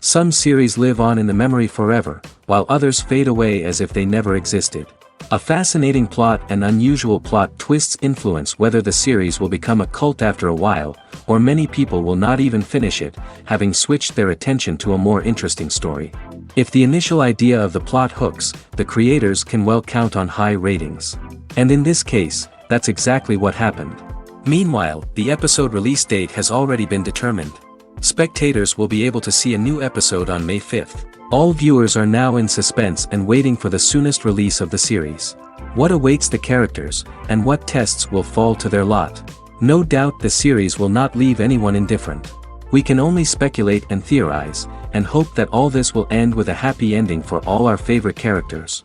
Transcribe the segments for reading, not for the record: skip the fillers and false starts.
Some series live on in the memory forever, while others fade away as if they never existed. A fascinating plot and unusual plot twists influence whether the series will become a cult after a while, or many people will not even finish it, having switched their attention to a more interesting story. If the initial idea of the plot hooks, the creators can well count on high ratings. And in this case, that's exactly what happened. Meanwhile, the episode release date has already been determined. Spectators will be able to see a new episode on May 5th. All viewers are now in suspense and waiting for the soonest release of the series. What awaits the characters, and what tests will fall to their lot? No doubt the series will not leave anyone indifferent. We can only speculate and theorize, and hope that all this will end with a happy ending for all our favorite characters.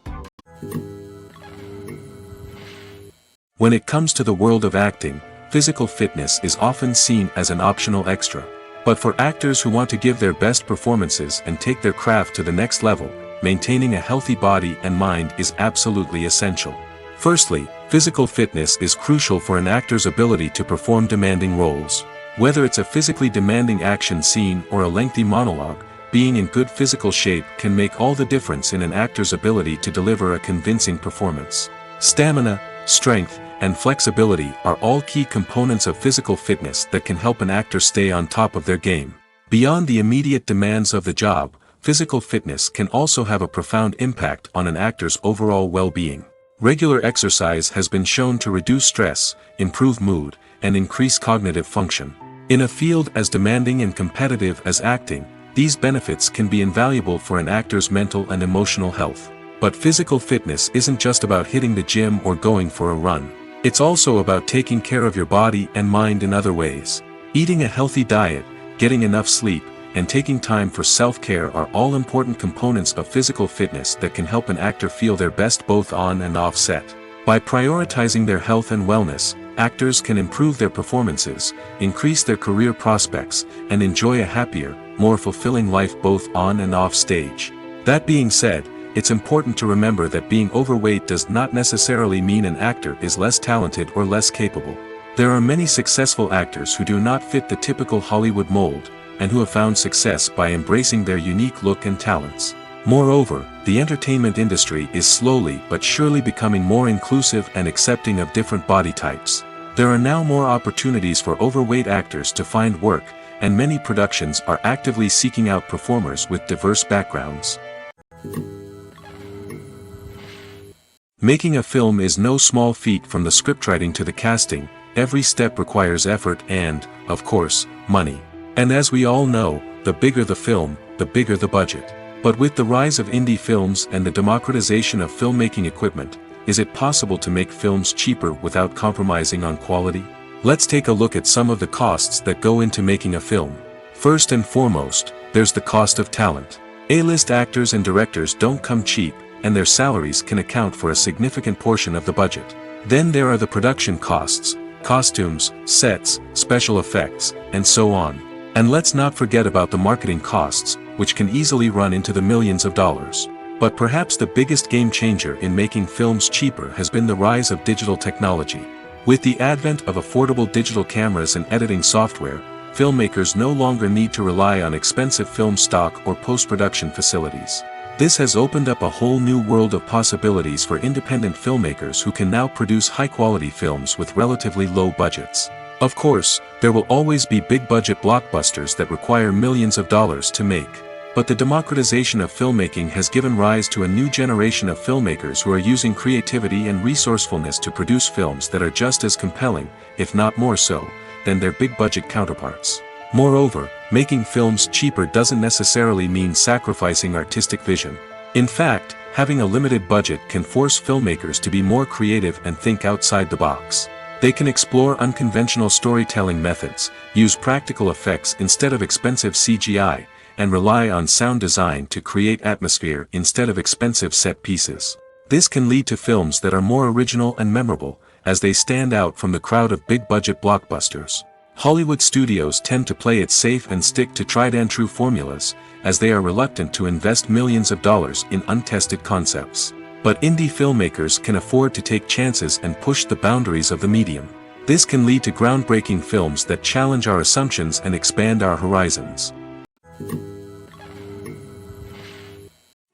When it comes to the world of acting, physical fitness is often seen as an optional extra. But for actors who want to give their best performances and take their craft to the next level, maintaining a healthy body and mind is absolutely essential. Firstly, physical fitness is crucial for an actor's ability to perform demanding roles. Whether it's a physically demanding action scene or a lengthy monologue, being in good physical shape can make all the difference in an actor's ability to deliver a convincing performance. Stamina, strength, and flexibility are all key components of physical fitness that can help an actor stay on top of their game. Beyond the immediate demands of the job, physical fitness can also have a profound impact on an actor's overall well-being. Regular exercise has been shown to reduce stress, improve mood, and increase cognitive function. In a field as demanding and competitive as acting, these benefits can be invaluable for an actor's mental and emotional health. But physical fitness isn't just about hitting the gym or going for a run. It's also about taking care of your body and mind in other ways. Eating a healthy diet, getting enough sleep, and taking time for self-care are all important components of physical fitness that can help an actor feel their best both on and off set. By prioritizing their health and wellness, actors can improve their performances, increase their career prospects, and enjoy a happier, more fulfilling life both on and off stage. That being said, it's important to remember that being overweight does not necessarily mean an actor is less talented or less capable. There are many successful actors who do not fit the typical Hollywood mold, and who have found success by embracing their unique look and talents. Moreover, the entertainment industry is slowly but surely becoming more inclusive and accepting of different body types. There are now more opportunities for overweight actors to find work, and many productions are actively seeking out performers with diverse backgrounds. Making a film is no small feat. From the scriptwriting to the casting, every step requires effort and, of course, money. And as we all know, the bigger the film, the bigger the budget. But with the rise of indie films and the democratization of filmmaking equipment, is it possible to make films cheaper without compromising on quality? Let's take a look at some of the costs that go into making a film. First and foremost, there's the cost of talent. A-list actors and directors don't come cheap, and their salaries can account for a significant portion of the budget. Then there are the production costs, costumes, sets, special effects, and so on. And let's not forget about the marketing costs, which can easily run into the millions of dollars. But perhaps the biggest game changer in making films cheaper has been the rise of digital technology. With the advent of affordable digital cameras and editing software, filmmakers no longer need to rely on expensive film stock or post-production facilities. This has opened up a whole new world of possibilities for independent filmmakers who can now produce high-quality films with relatively low budgets. Of course, there will always be big-budget blockbusters that require millions of dollars to make. But the democratization of filmmaking has given rise to a new generation of filmmakers who are using creativity and resourcefulness to produce films that are just as compelling, if not more so, than their big-budget counterparts. Moreover, making films cheaper doesn't necessarily mean sacrificing artistic vision. In fact, having a limited budget can force filmmakers to be more creative and think outside the box. They can explore unconventional storytelling methods, use practical effects instead of expensive CGI, and rely on sound design to create atmosphere instead of expensive set pieces. This can lead to films that are more original and memorable, as they stand out from the crowd of big-budget blockbusters. Hollywood studios tend to play it safe and stick to tried-and-true formulas, as they are reluctant to invest millions of dollars in untested concepts. But indie filmmakers can afford to take chances and push the boundaries of the medium. This can lead to groundbreaking films that challenge our assumptions and expand our horizons.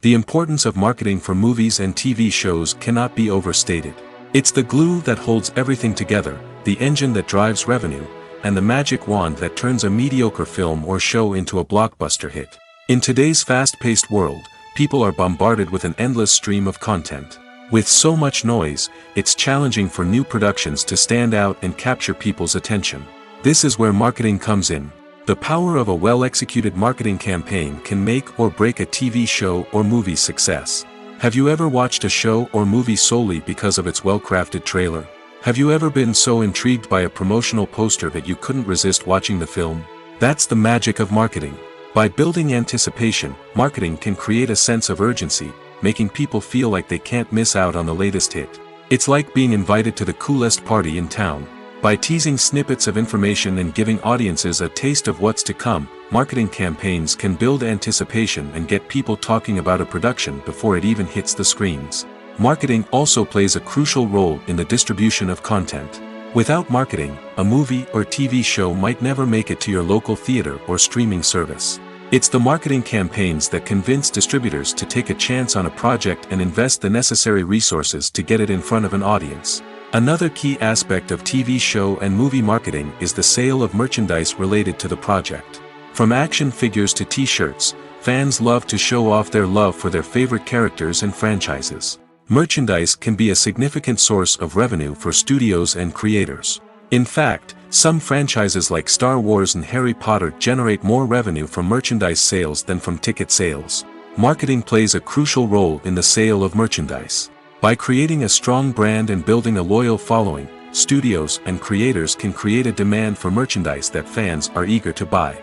The importance of marketing for movies and TV shows cannot be overstated. It's the glue that holds everything together, the engine that drives revenue, and the magic wand that turns a mediocre film or show into a blockbuster hit. In today's fast-paced world, people are bombarded with an endless stream of content. With so much noise, it's challenging for new productions to stand out and capture people's attention. This is where marketing comes in. The power of a well-executed marketing campaign can make or break a TV show or movie's success. Have you ever watched a show or movie solely because of its well-crafted trailer? Have you ever been so intrigued by a promotional poster that you couldn't resist watching the film? That's the magic of marketing. By building anticipation, marketing can create a sense of urgency, making people feel like they can't miss out on the latest hit. It's like being invited to the coolest party in town. By teasing snippets of information and giving audiences a taste of what's to come, marketing campaigns can build anticipation and get people talking about a production before it even hits the screens. Marketing also plays a crucial role in the distribution of content. Without marketing, a movie or TV show might never make it to your local theater or streaming service. It's the marketing campaigns that convince distributors to take a chance on a project and invest the necessary resources to get it in front of an audience. Another key aspect of TV show and movie marketing is the sale of merchandise related to the project. From action figures to t-shirts, fans love to show off their love for their favorite characters and franchises. Merchandise can be a significant source of revenue for studios and creators. In fact, some franchises like Star Wars and Harry Potter generate more revenue from merchandise sales than from ticket sales. Marketing plays a crucial role in the sale of merchandise. By creating a strong brand and building a loyal following, studios and creators can create a demand for merchandise that fans are eager to buy.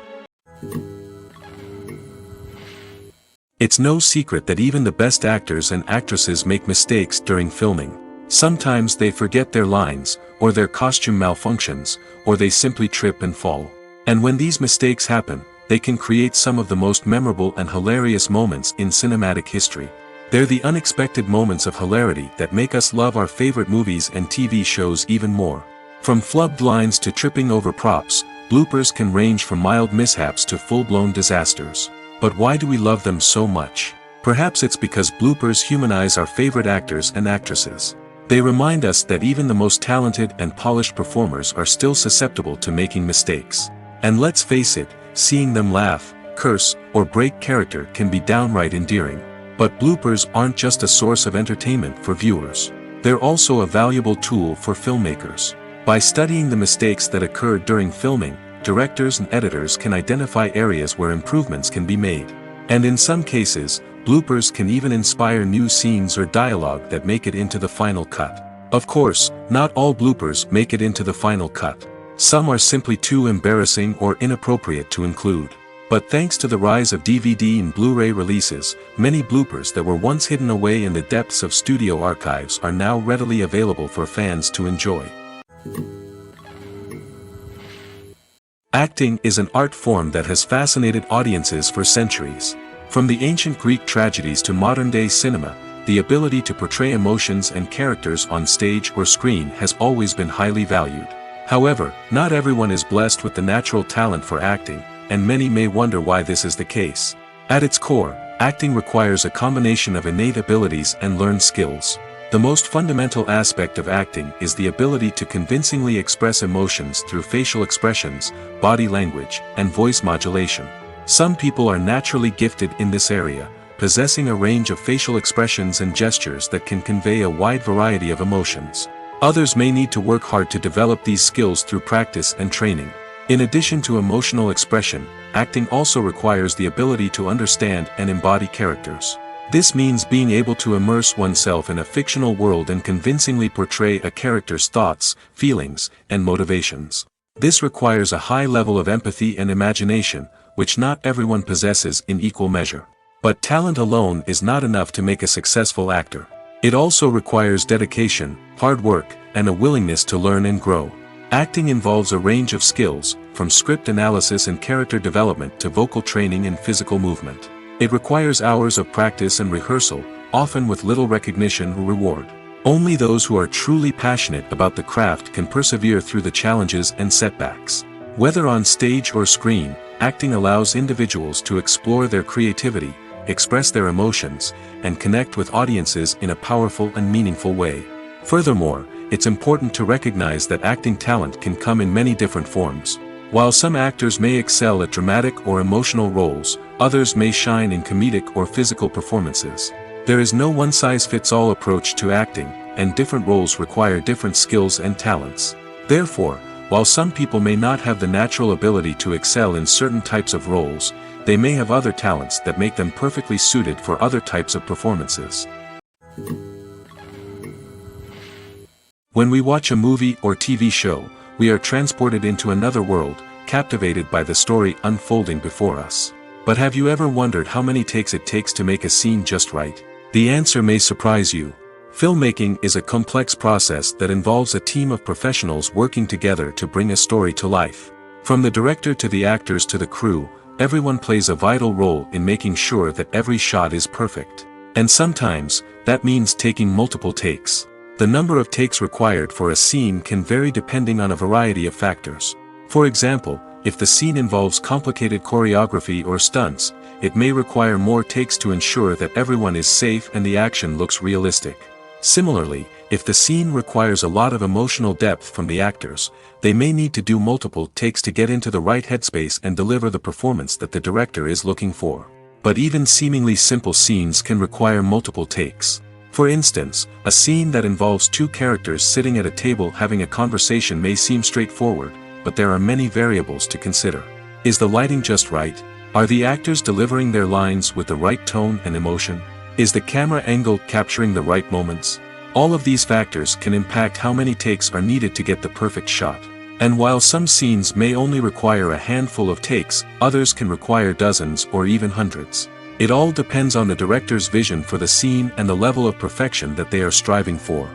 It's no secret that even the best actors and actresses make mistakes during filming. Sometimes they forget their lines, or their costume malfunctions, or they simply trip and fall. And when these mistakes happen, they can create some of the most memorable and hilarious moments in cinematic history. They're the unexpected moments of hilarity that make us love our favorite movies and TV shows even more. From flubbed lines to tripping over props, bloopers can range from mild mishaps to full-blown disasters. But why do we love them so much? Perhaps it's because bloopers humanize our favorite actors and actresses. They remind us that even the most talented and polished performers are still susceptible to making mistakes. And let's face it, seeing them laugh, curse, or break character can be downright endearing. But bloopers aren't just a source of entertainment for viewers. They're also a valuable tool for filmmakers. By studying the mistakes that occurred during filming, directors and editors can identify areas where improvements can be made. And in some cases, bloopers can even inspire new scenes or dialogue that make it into the final cut. Of course, not all bloopers make it into the final cut. Some are simply too embarrassing or inappropriate to include. But thanks to the rise of DVD and Blu-ray releases, many bloopers that were once hidden away in the depths of studio archives are now readily available for fans to enjoy. Acting is an art form that has fascinated audiences for centuries. From the ancient Greek tragedies to modern-day cinema, the ability to portray emotions and characters on stage or screen has always been highly valued. However, not everyone is blessed with the natural talent for acting, and many may wonder why this is the case. At its core, acting requires a combination of innate abilities and learned skills. The most fundamental aspect of acting is the ability to convincingly express emotions through facial expressions, body language, and voice modulation. Some people are naturally gifted in this area, possessing a range of facial expressions and gestures that can convey a wide variety of emotions. Others may need to work hard to develop these skills through practice and training. In addition to emotional expression, acting also requires the ability to understand and embody characters. This means being able to immerse oneself in a fictional world and convincingly portray a character's thoughts, feelings, and motivations. This requires a high level of empathy and imagination, which not everyone possesses in equal measure. But talent alone is not enough to make a successful actor. It also requires dedication, hard work, and a willingness to learn and grow. Acting involves a range of skills, from script analysis and character development to vocal training and physical movement. It requires hours of practice and rehearsal, often with little recognition or reward. Only those who are truly passionate about the craft can persevere through the challenges and setbacks. Whether on stage or screen, acting allows individuals to explore their creativity, express their emotions, and connect with audiences in a powerful and meaningful way. Furthermore, it's important to recognize that acting talent can come in many different forms. While some actors may excel at dramatic or emotional roles, others may shine in comedic or physical performances. There is no one-size-fits-all approach to acting, and different roles require different skills and talents. Therefore, while some people may not have the natural ability to excel in certain types of roles, they may have other talents that make them perfectly suited for other types of performances. When we watch a movie or TV show, we are transported into another world, captivated by the story unfolding before us. But have you ever wondered how many takes it takes to make a scene just right? The answer may surprise you. Filmmaking is a complex process that involves a team of professionals working together to bring a story to life. From the director to the actors to the crew, everyone plays a vital role in making sure that every shot is perfect. And sometimes, that means taking multiple takes. The number of takes required for a scene can vary depending on a variety of factors. For example, if the scene involves complicated choreography or stunts, it may require more takes to ensure that everyone is safe and the action looks realistic. Similarly, if the scene requires a lot of emotional depth from the actors, they may need to do multiple takes to get into the right headspace and deliver the performance that the director is looking for. But even seemingly simple scenes can require multiple takes. For instance, a scene that involves two characters sitting at a table having a conversation may seem straightforward, but there are many variables to consider. Is the lighting just right? Are the actors delivering their lines with the right tone and emotion? Is the camera angle capturing the right moments? All of these factors can impact how many takes are needed to get the perfect shot. And while some scenes may only require a handful of takes, others can require dozens or even hundreds. It all depends on the director's vision for the scene and the level of perfection that they are striving for.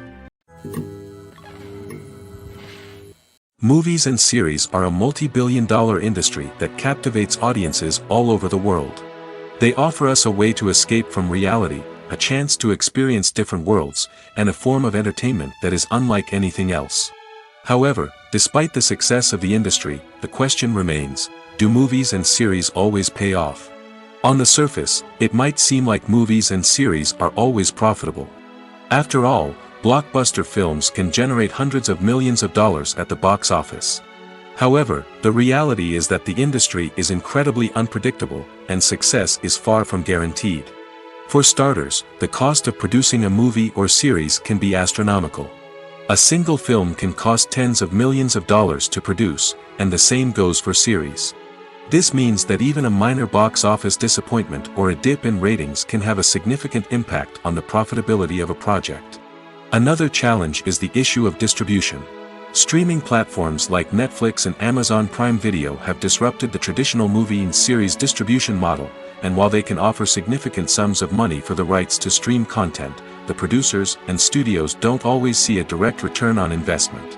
Movies and series are a multi-billion-dollar industry that captivates audiences all over the world. They offer us a way to escape from reality, a chance to experience different worlds, and a form of entertainment that is unlike anything else. However, despite the success of the industry, the question remains, do movies and series always pay off? On the surface, it might seem like movies and series are always profitable. After all, blockbuster films can generate hundreds of millions of dollars at the box office. However, the reality is that the industry is incredibly unpredictable, and success is far from guaranteed. For starters, the cost of producing a movie or series can be astronomical. A single film can cost tens of millions of dollars to produce, and the same goes for series. This means that even a minor box office disappointment or a dip in ratings can have a significant impact on the profitability of a project. Another challenge is the issue of distribution. Streaming platforms like Netflix and Amazon Prime Video have disrupted the traditional movie and series distribution model, and while they can offer significant sums of money for the rights to stream content, the producers and studios don't always see a direct return on investment.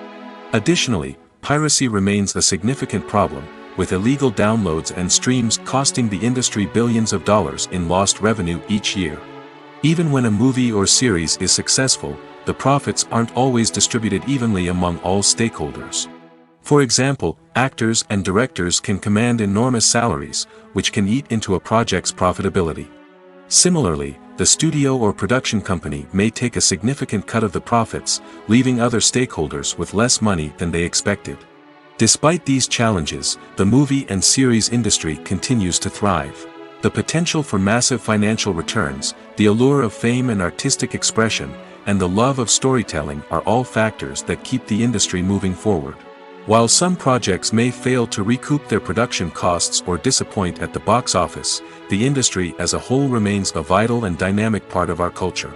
Additionally, piracy remains a significant problem, with illegal downloads and streams costing the industry billions of dollars in lost revenue each year. Even when a movie or series is successful, the profits aren't always distributed evenly among all stakeholders. For example, actors and directors can command enormous salaries, which can eat into a project's profitability. Similarly, the studio or production company may take a significant cut of the profits, leaving other stakeholders with less money than they expected. Despite these challenges, the movie and series industry continues to thrive. The potential for massive financial returns, the allure of fame and artistic expression, and the love of storytelling are all factors that keep the industry moving forward. While some projects may fail to recoup their production costs or disappoint at the box office, the industry as a whole remains a vital and dynamic part of our culture.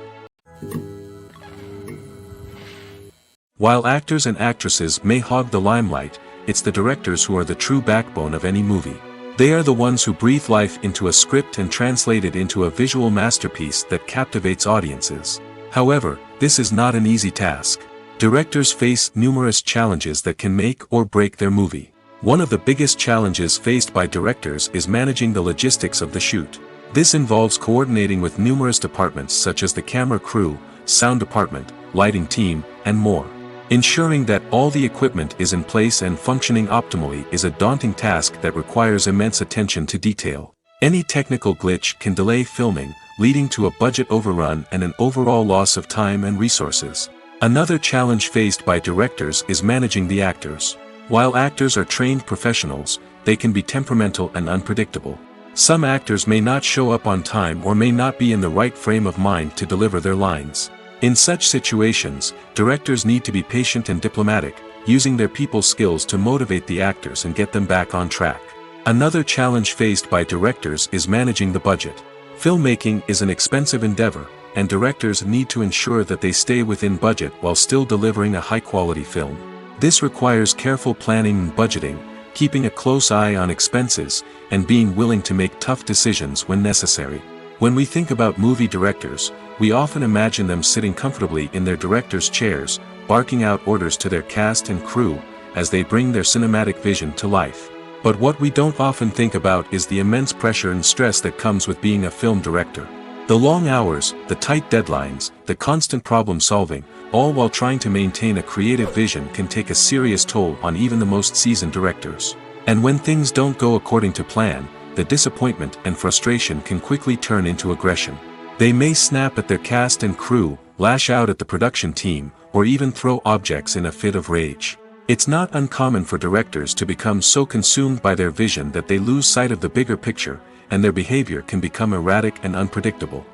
While actors and actresses may hog the limelight, it's the directors who are the true backbone of any movie. They are the ones who breathe life into a script and translate it into a visual masterpiece that captivates audiences. However, this is not an easy task. Directors face numerous challenges that can make or break their movie. One of the biggest challenges faced by directors is managing the logistics of the shoot. This involves coordinating with numerous departments such as the camera crew, sound department, lighting team, and more. Ensuring that all the equipment is in place and functioning optimally is a daunting task that requires immense attention to detail. Any technical glitch can delay filming, leading to a budget overrun and an overall loss of time and resources. Another challenge faced by directors is managing the actors. While actors are trained professionals, they can be temperamental and unpredictable. Some actors may not show up on time or may not be in the right frame of mind to deliver their lines. In such situations, directors need to be patient and diplomatic, using their people skills to motivate the actors and get them back on track. Another challenge faced by directors is managing the budget. Filmmaking is an expensive endeavor, and directors need to ensure that they stay within budget while still delivering a high-quality film. This requires careful planning and budgeting, keeping a close eye on expenses, and being willing to make tough decisions when necessary. When we think about movie directors, we often imagine them sitting comfortably in their director's chairs, barking out orders to their cast and crew, as they bring their cinematic vision to life. But what we don't often think about is the immense pressure and stress that comes with being a film director. The long hours, the tight deadlines, the constant problem solving, all while trying to maintain a creative vision can take a serious toll on even the most seasoned directors. And when things don't go according to plan, the disappointment and frustration can quickly turn into aggression. They may snap at their cast and crew, lash out at the production team, or even throw objects in a fit of rage. It's not uncommon for directors to become so consumed by their vision that they lose sight of the bigger picture, and their behavior can become erratic and unpredictable.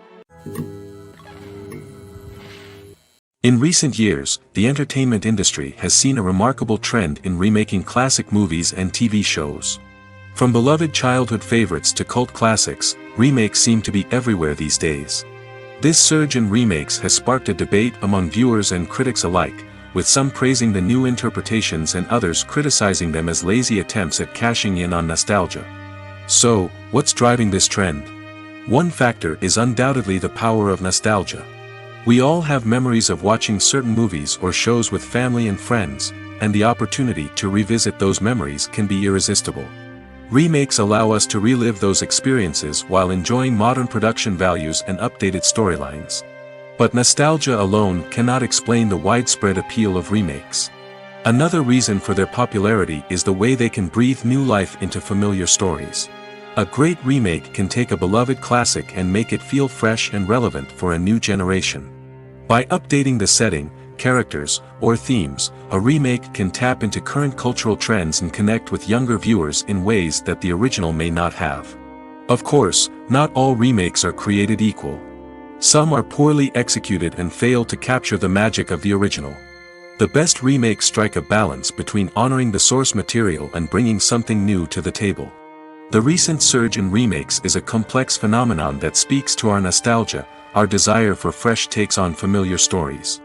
In recent years, the entertainment industry has seen a remarkable trend in remaking classic movies and TV shows. From beloved childhood favorites to cult classics, remakes seem to be everywhere these days. This surge in remakes has sparked a debate among viewers and critics alike, with some praising the new interpretations and others criticizing them as lazy attempts at cashing in on nostalgia. So, what's driving this trend? One factor is undoubtedly the power of nostalgia. We all have memories of watching certain movies or shows with family and friends, and the opportunity to revisit those memories can be irresistible. Remakes allow us to relive those experiences while enjoying modern production values and updated storylines. But nostalgia alone cannot explain the widespread appeal of remakes. Another reason for their popularity is the way they can breathe new life into familiar stories. A great remake can take a beloved classic and make it feel fresh and relevant for a new generation. By updating the setting, characters, or themes, a remake can tap into current cultural trends and connect with younger viewers in ways that the original may not have. Of course, not all remakes are created equal. Some are poorly executed and fail to capture the magic of the original. The best remakes strike a balance between honoring the source material and bringing something new to the table. The recent surge in remakes is a complex phenomenon that speaks to our nostalgia, our desire for fresh takes on familiar stories.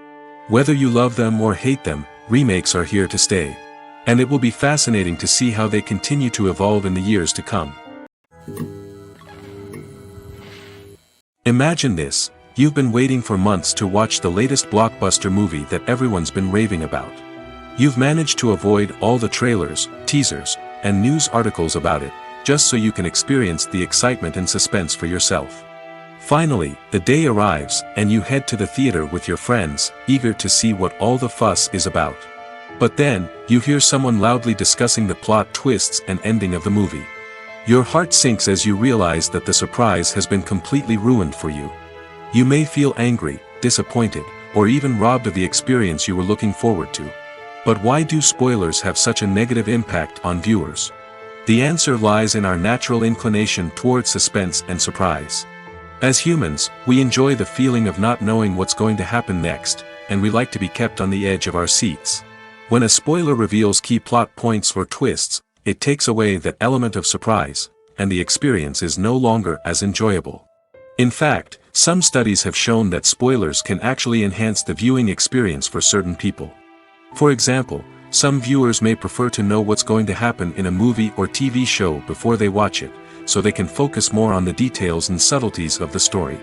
Whether you love them or hate them, remakes are here to stay. And it will be fascinating to see how they continue to evolve in the years to come. Imagine this: you've been waiting for months to watch the latest blockbuster movie that everyone's been raving about. You've managed to avoid all the trailers, teasers, and news articles about it, just so you can experience the excitement and suspense for yourself. Finally, the day arrives, and you head to the theater with your friends, eager to see what all the fuss is about. But then, you hear someone loudly discussing the plot twists and ending of the movie. Your heart sinks as you realize that the surprise has been completely ruined for you. You may feel angry, disappointed, or even robbed of the experience you were looking forward to. But why do spoilers have such a negative impact on viewers? The answer lies in our natural inclination toward suspense and surprise. As humans, we enjoy the feeling of not knowing what's going to happen next, and we like to be kept on the edge of our seats. When a spoiler reveals key plot points or twists, it takes away that element of surprise, and the experience is no longer as enjoyable. In fact, some studies have shown that spoilers can actually enhance the viewing experience for certain people. For example, some viewers may prefer to know what's going to happen in a movie or TV show before they watch it, so they can focus more on the details and subtleties of the story.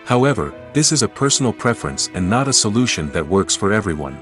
However, this is a personal preference and not a solution that works for everyone.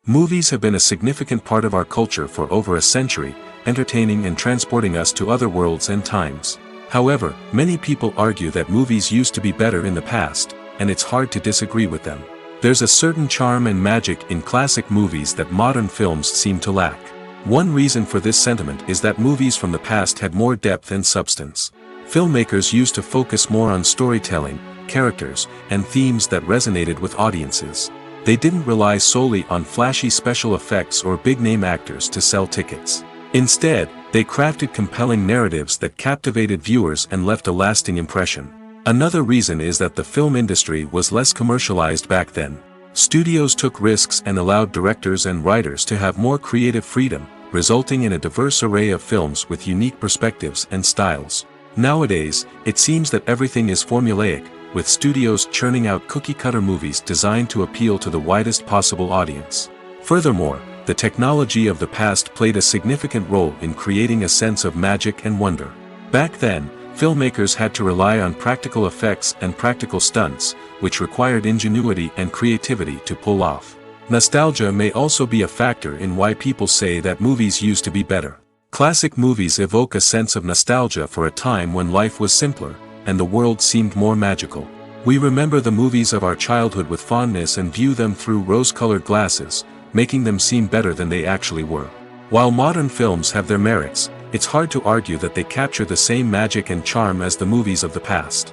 Movies have been a significant part of our culture for over a century, entertaining and transporting us to other worlds and times. However, many people argue that movies used to be better in the past, and it's hard to disagree with them. There's a certain charm and magic in classic movies that modern films seem to lack. One reason for this sentiment is that movies from the past had more depth and substance. Filmmakers used to focus more on storytelling, characters, and themes that resonated with audiences. They didn't rely solely on flashy special effects or big-name actors to sell tickets. Instead, they crafted compelling narratives that captivated viewers and left a lasting impression. Another reason is that the film industry was less commercialized back then. Studios took risks and allowed directors and writers to have more creative freedom, resulting in a diverse array of films with unique perspectives and styles. Nowadays, it seems that everything is formulaic, with studios churning out cookie-cutter movies designed to appeal to the widest possible audience. Furthermore, the technology of the past played a significant role in creating a sense of magic and wonder. Back then, filmmakers had to rely on practical effects and practical stunts, which required ingenuity and creativity to pull off. Nostalgia may also be a factor in why people say that movies used to be better. Classic movies evoke a sense of nostalgia for a time when life was simpler, and the world seemed more magical. We remember the movies of our childhood with fondness and view them through rose-colored glasses, making them seem better than they actually were. While modern films have their merits, it's hard to argue that they capture the same magic and charm as the movies of the past.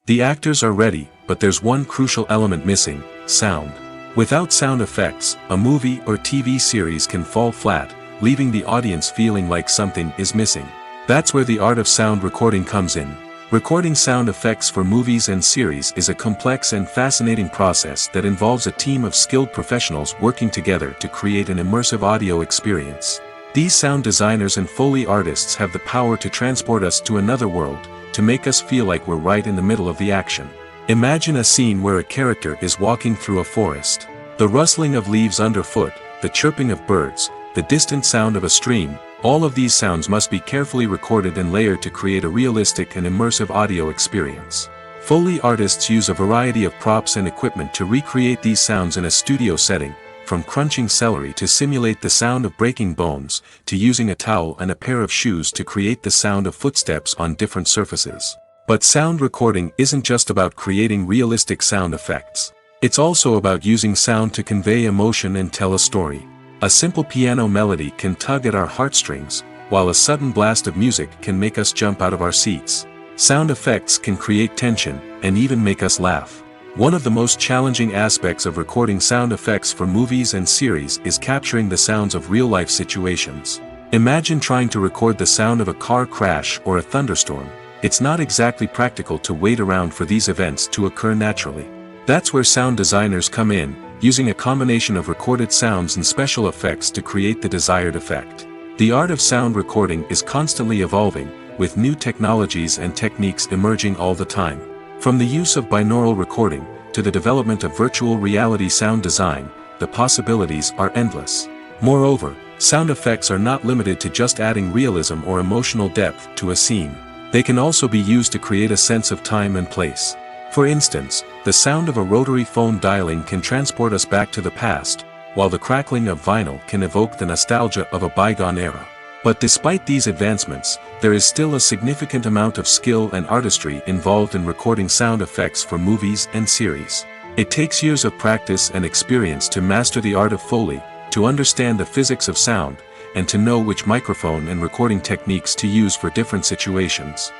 The actors are ready, but there's one crucial element missing: sound. Without sound effects, a movie or TV series can fall flat, leaving the audience feeling like something is missing. That's where the art of sound recording comes in. Recording sound effects for movies and series is a complex and fascinating process that involves a team of skilled professionals working together to create an immersive audio experience. These sound designers and Foley artists have the power to transport us to another world, to make us feel like we're right in the middle of the action. Imagine a scene where a character is walking through a forest. The rustling of leaves underfoot, the chirping of birds, the distant sound of a stream, all of these sounds must be carefully recorded and layered to create a realistic and immersive audio experience. Foley artists use a variety of props and equipment to recreate these sounds in a studio setting, from crunching celery to simulate the sound of breaking bones, to using a towel and a pair of shoes to create the sound of footsteps on different surfaces. But sound recording isn't just about creating realistic sound effects. It's also about using sound to convey emotion and tell a story. A simple piano melody can tug at our heartstrings, while a sudden blast of music can make us jump out of our seats. Sound effects can create tension, and even make us laugh. One of the most challenging aspects of recording sound effects for movies and series is capturing the sounds of real-life situations. Imagine trying to record the sound of a car crash or a thunderstorm. It's not exactly practical to wait around for these events to occur naturally. That's where sound designers come in, using a combination of recorded sounds and special effects to create the desired effect. The art of sound recording is constantly evolving, with new technologies and techniques emerging all the time. From the use of binaural recording, to the development of virtual reality sound design, the possibilities are endless. Moreover, sound effects are not limited to just adding realism or emotional depth to a scene. They can also be used to create a sense of time and place. For instance, the sound of a rotary phone dialing can transport us back to the past, while the crackling of vinyl can evoke the nostalgia of a bygone era. But despite these advancements, there is still a significant amount of skill and artistry involved in recording sound effects for movies and series. It takes years of practice and experience to master the art of Foley, to understand the physics of sound, and to know which microphone and recording techniques to use for different situations.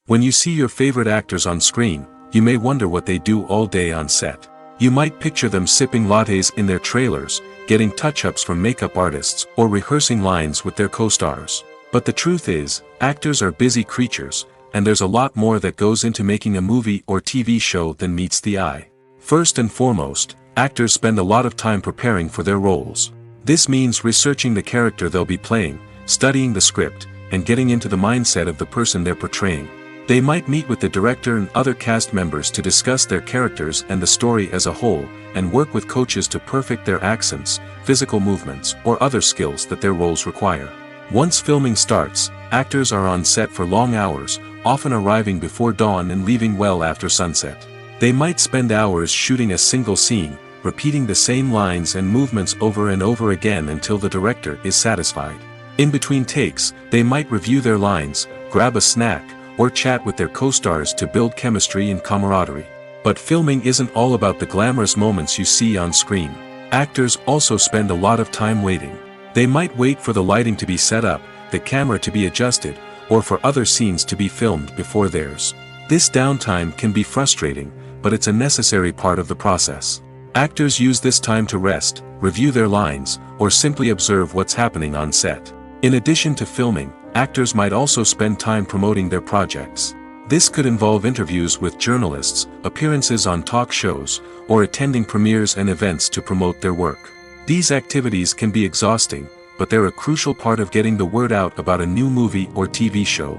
When you see your favorite actors on screen, you may wonder what they do all day on set. You might picture them sipping lattes in their trailers, getting touch-ups from makeup artists, or rehearsing lines with their co-stars. But the truth is, actors are busy creatures, and there's a lot more that goes into making a movie or TV show than meets the eye. First and foremost, actors spend a lot of time preparing for their roles. This means researching the character they'll be playing, studying the script, and getting into the mindset of the person they're portraying. They might meet with the director and other cast members to discuss their characters and the story as a whole, and work with coaches to perfect their accents, physical movements, or other skills that their roles require. Once filming starts, actors are on set for long hours, often arriving before dawn and leaving well after sunset. They might spend hours shooting a single scene, repeating the same lines and movements over and over again until the director is satisfied. In between takes, they might review their lines, grab a snack, or chat with their co-stars to build chemistry and camaraderie. But filming isn't all about the glamorous moments you see on screen. Actors also spend a lot of time waiting. They might wait for the lighting to be set up, the camera to be adjusted, or for other scenes to be filmed before theirs. This downtime can be frustrating, but it's a necessary part of the process. Actors use this time to rest, review their lines, or simply observe what's happening on set. In addition to filming, actors might also spend time promoting their projects. This could involve interviews with journalists, appearances on talk shows, or attending premieres and events to promote their work. These activities can be exhausting, but they're a crucial part of getting the word out about a new movie or TV show.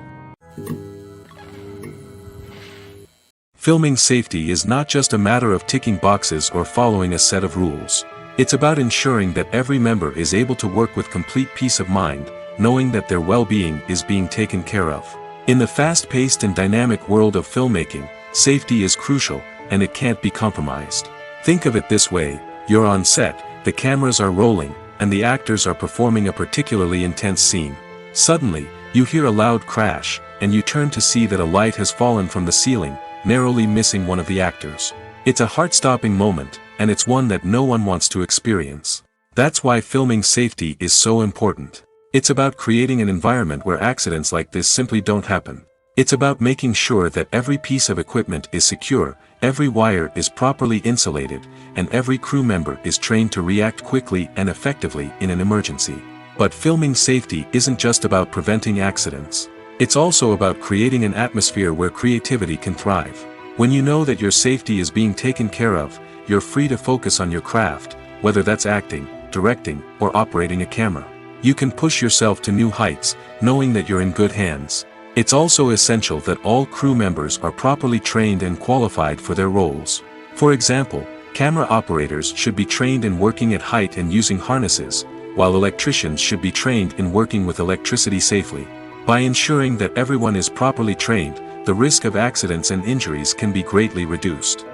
Filming safety is not just a matter of ticking boxes or following a set of rules. It's about ensuring that every member is able to work with complete peace of mind, knowing that their well-being is being taken care of. In the fast-paced and dynamic world of filmmaking, safety is crucial, and it can't be compromised. Think of it this way: you're on set, the cameras are rolling, and the actors are performing a particularly intense scene. Suddenly, you hear a loud crash, and you turn to see that a light has fallen from the ceiling, narrowly missing one of the actors. It's a heart-stopping moment, and it's one that no one wants to experience. That's why filming safety is so important. It's about creating an environment where accidents like this simply don't happen. It's about making sure that every piece of equipment is secure, every wire is properly insulated, and every crew member is trained to react quickly and effectively in an emergency. But filming safety isn't just about preventing accidents. It's also about creating an atmosphere where creativity can thrive. When you know that your safety is being taken care of, you're free to focus on your craft, whether that's acting, directing, or operating a camera. You can push yourself to new heights, knowing that you're in good hands. It's also essential that all crew members are properly trained and qualified for their roles. For example, camera operators should be trained in working at height and using harnesses, while electricians should be trained in working with electricity safely. By ensuring that everyone is properly trained, the risk of accidents and injuries can be greatly reduced.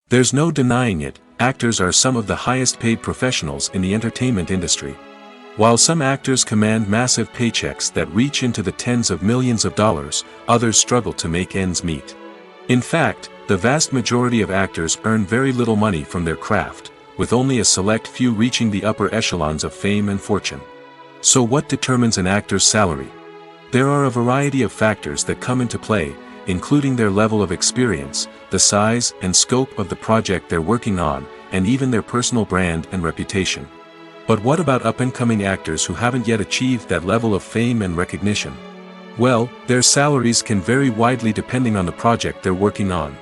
There's no denying it, actors are some of the highest paid professionals in the entertainment industry. While some actors command massive paychecks that reach into the tens of millions of dollars, others struggle to make ends meet. In fact, the vast majority of actors earn very little money from their craft, with only a select few reaching the upper echelons of fame and fortune. So what determines an actor's salary? There are a variety of factors that come into play, including their level of experience, the size and scope of the project they're working on, and even their personal brand and reputation. But what about up-and-coming actors who haven't yet achieved that level of fame and recognition? Well, their salaries can vary widely depending on the project they're working on.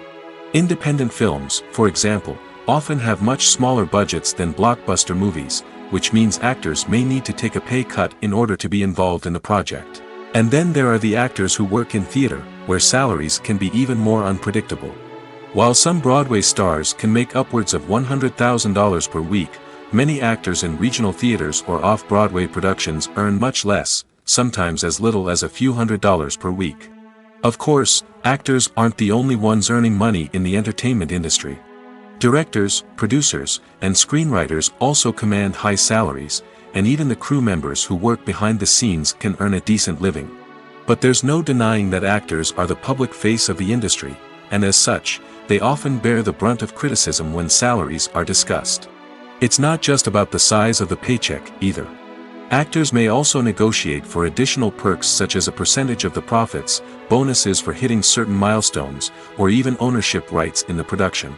Independent films, for example, often have much smaller budgets than blockbuster movies, which means actors may need to take a pay cut in order to be involved in the project. And then there are the actors who work in theater, where salaries can be even more unpredictable. While some Broadway stars can make upwards of $100,000 per week, many actors in regional theaters or off-Broadway productions earn much less, sometimes as little as a few $100s per week. Of course, actors aren't the only ones earning money in the entertainment industry. Directors, producers, and screenwriters also command high salaries, and even the crew members who work behind the scenes can earn a decent living. But there's no denying that actors are the public face of the industry, and as such, they often bear the brunt of criticism when salaries are discussed. It's not just about the size of the paycheck, either. Actors may also negotiate for additional perks such as a percentage of the profits, bonuses for hitting certain milestones, or even ownership rights in the production.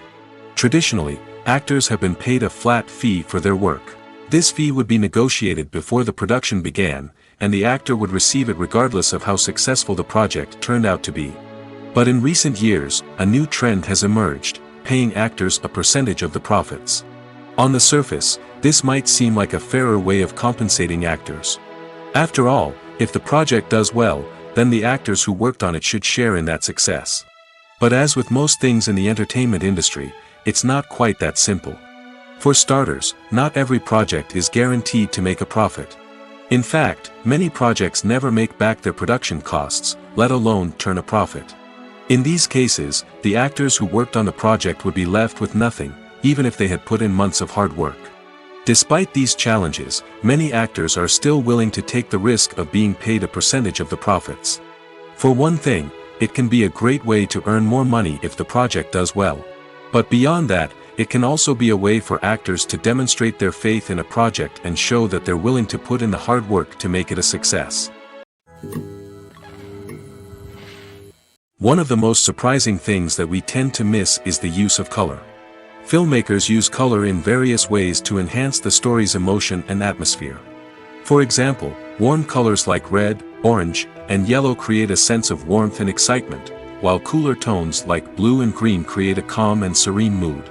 Traditionally, actors have been paid a flat fee for their work. This fee would be negotiated before the production began, and the actor would receive it regardless of how successful the project turned out to be. But in recent years, a new trend has emerged, paying actors a percentage of the profits. On the surface, this might seem like a fairer way of compensating actors. After all, if the project does well, then the actors who worked on it should share in that success. But as with most things in the entertainment industry, it's not quite that simple. For starters, not every project is guaranteed to make a profit. In fact, many projects never make back their production costs, let alone turn a profit. In these cases, the actors who worked on the project would be left with nothing, even if they had put in months of hard work. Despite these challenges, many actors are still willing to take the risk of being paid a percentage of the profits. For one thing, It can be a great way to earn more money if the project does well. But beyond that, it can also be a way for actors to demonstrate their faith in a project and show that they're willing to put in the hard work to make it a success. One of the most surprising things that we tend to miss is the use of color. Filmmakers use color in various ways to enhance the story's emotion and atmosphere. For example, warm colors like red, orange, and yellow create a sense of warmth and excitement, while cooler tones like blue and green create a calm and serene mood.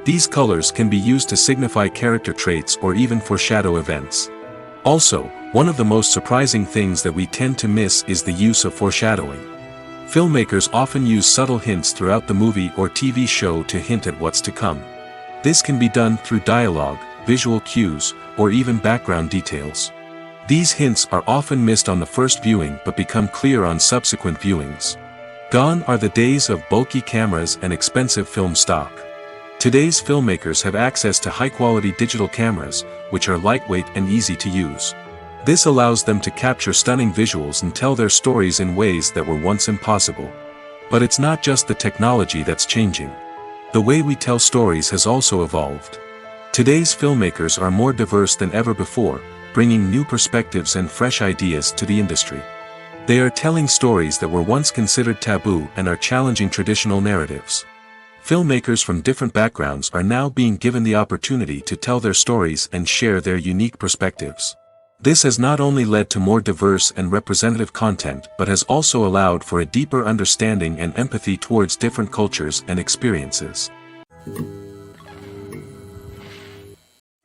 These colors can be used to signify character traits or even foreshadow events. Also, one of the most surprising things that we tend to miss is the use of foreshadowing. Filmmakers often use subtle hints throughout the movie or TV show to hint at what's to come. This can be done through dialogue, visual cues, or even background details. These hints are often missed on the first viewing but become clear on subsequent viewings. Gone are the days of bulky cameras and expensive film stock. Today's filmmakers have access to high-quality digital cameras, which are lightweight and easy to use. This allows them to capture stunning visuals and tell their stories in ways that were once impossible. But it's not just the technology that's changing. The way we tell stories has also evolved. Today's filmmakers are more diverse than ever before, bringing new perspectives and fresh ideas to the industry. They are telling stories that were once considered taboo and are challenging traditional narratives. Filmmakers from different backgrounds are now being given the opportunity to tell their stories and share their unique perspectives. This has not only led to more diverse and representative content but has also allowed for a deeper understanding and empathy towards different cultures and experiences.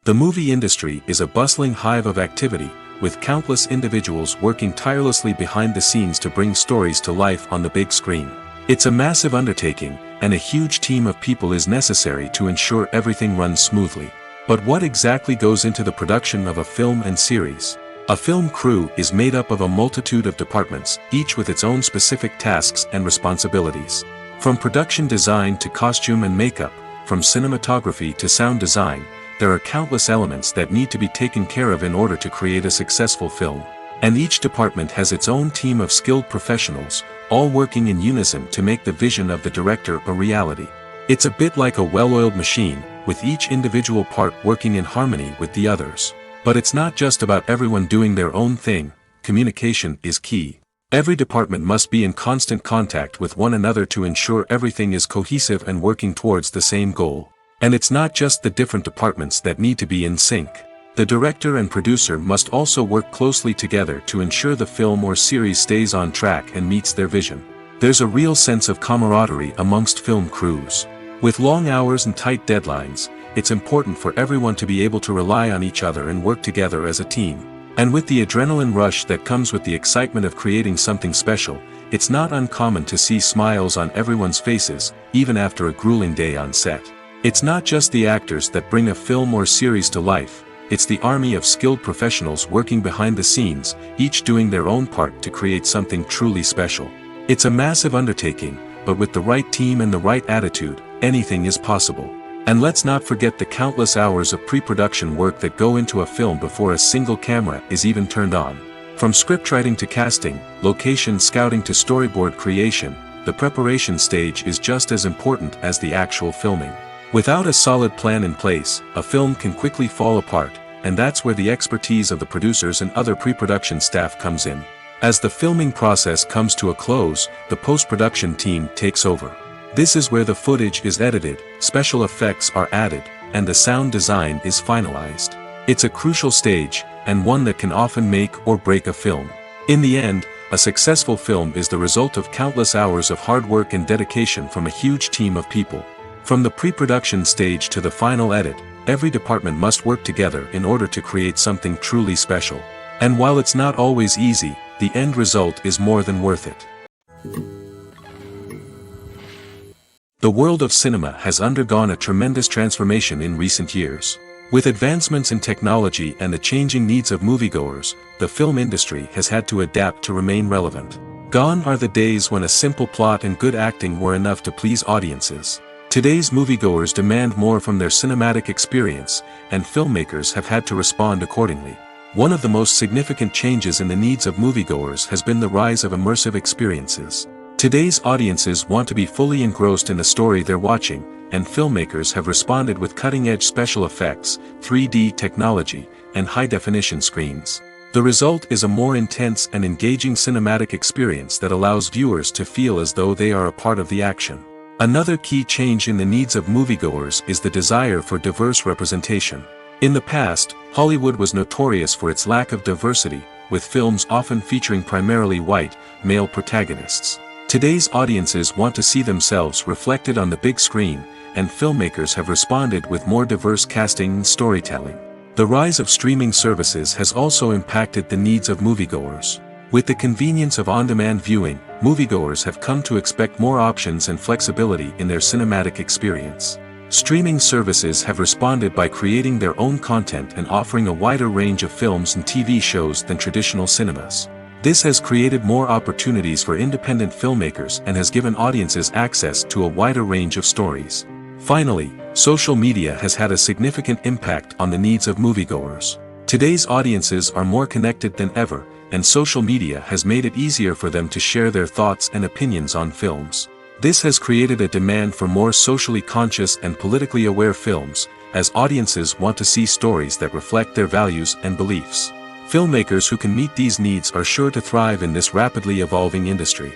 The movie industry is a bustling hive of activity, with countless individuals working tirelessly behind the scenes to bring stories to life on the big screen. It's a massive undertaking, and a huge team of people is necessary to ensure everything runs smoothly. But what exactly goes into the production of a film and series? A film crew is made up of a multitude of departments, each with its own specific tasks and responsibilities. From production design to costume and makeup, from cinematography to sound design, there are countless elements that need to be taken care of in order to create a successful film. And each department has its own team of skilled professionals, all working in unison to make the vision of the director a reality. It's a bit like a well-oiled machine, with each individual part working in harmony with the others. But it's not just about everyone doing their own thing. Communication is key. Every department must be in constant contact with one another to ensure everything is cohesive and working towards the same goal. And it's not just the different departments that need to be in sync. The director and producer must also work closely together to ensure the film or series stays on track and meets their vision. There's a real sense of camaraderie amongst film crews. With long hours and tight deadlines, it's important for everyone to be able to rely on each other and work together as a team. And with the adrenaline rush that comes with the excitement of creating something special, it's not uncommon to see smiles on everyone's faces, even after a grueling day on set. It's not just the actors that bring a film or series to life. It's the army of skilled professionals working behind the scenes, each doing their own part to create something truly special. It's a massive undertaking, but with the right team and the right attitude, anything is possible. And let's not forget the countless hours of pre-production work that go into a film before a single camera is even turned on. From scriptwriting to casting, location scouting to storyboard creation, the preparation stage is just as important as the actual filming. Without a solid plan in place, a film can quickly fall apart, and that's where the expertise of the producers and other pre-production staff comes in. As the filming process comes to a close, the post-production team takes over. This is where the footage is edited, special effects are added, and the sound design is finalized. It's a crucial stage, and one that can often make or break a film. In the end, a successful film is the result of countless hours of hard work and dedication from a huge team of people. From the pre-production stage to the final edit, every department must work together in order to create something truly special. And while it's not always easy, the end result is more than worth it. The world of cinema has undergone a tremendous transformation in recent years. With advancements in technology and the changing needs of moviegoers, the film industry has had to adapt to remain relevant. Gone are the days when a simple plot and good acting were enough to please audiences. Today's moviegoers demand more from their cinematic experience, and filmmakers have had to respond accordingly. One of the most significant changes in the needs of moviegoers has been the rise of immersive experiences. Today's audiences want to be fully engrossed in the story they're watching, and filmmakers have responded with cutting-edge special effects, 3D technology, and high-definition screens. The result is a more intense and engaging cinematic experience that allows viewers to feel as though they are a part of the action. Another key change in the needs of moviegoers is the desire for diverse representation. In the past, Hollywood was notorious for its lack of diversity, with films often featuring primarily white, male protagonists. Today's audiences want to see themselves reflected on the big screen, and filmmakers have responded with more diverse casting and storytelling. The rise of streaming services has also impacted the needs of moviegoers. With the convenience of on-demand viewing, moviegoers have come to expect more options and flexibility in their cinematic experience. Streaming services have responded by creating their own content and offering a wider range of films and TV shows than traditional cinemas. This has created more opportunities for independent filmmakers and has given audiences access to a wider range of stories. Finally, social media has had a significant impact on the needs of moviegoers. Today's audiences are more connected than ever, and social media has made it easier for them to share their thoughts and opinions on films. This has created a demand for more socially conscious and politically aware films, as audiences want to see stories that reflect their values and beliefs. Filmmakers who can meet these needs are sure to thrive in this rapidly evolving industry.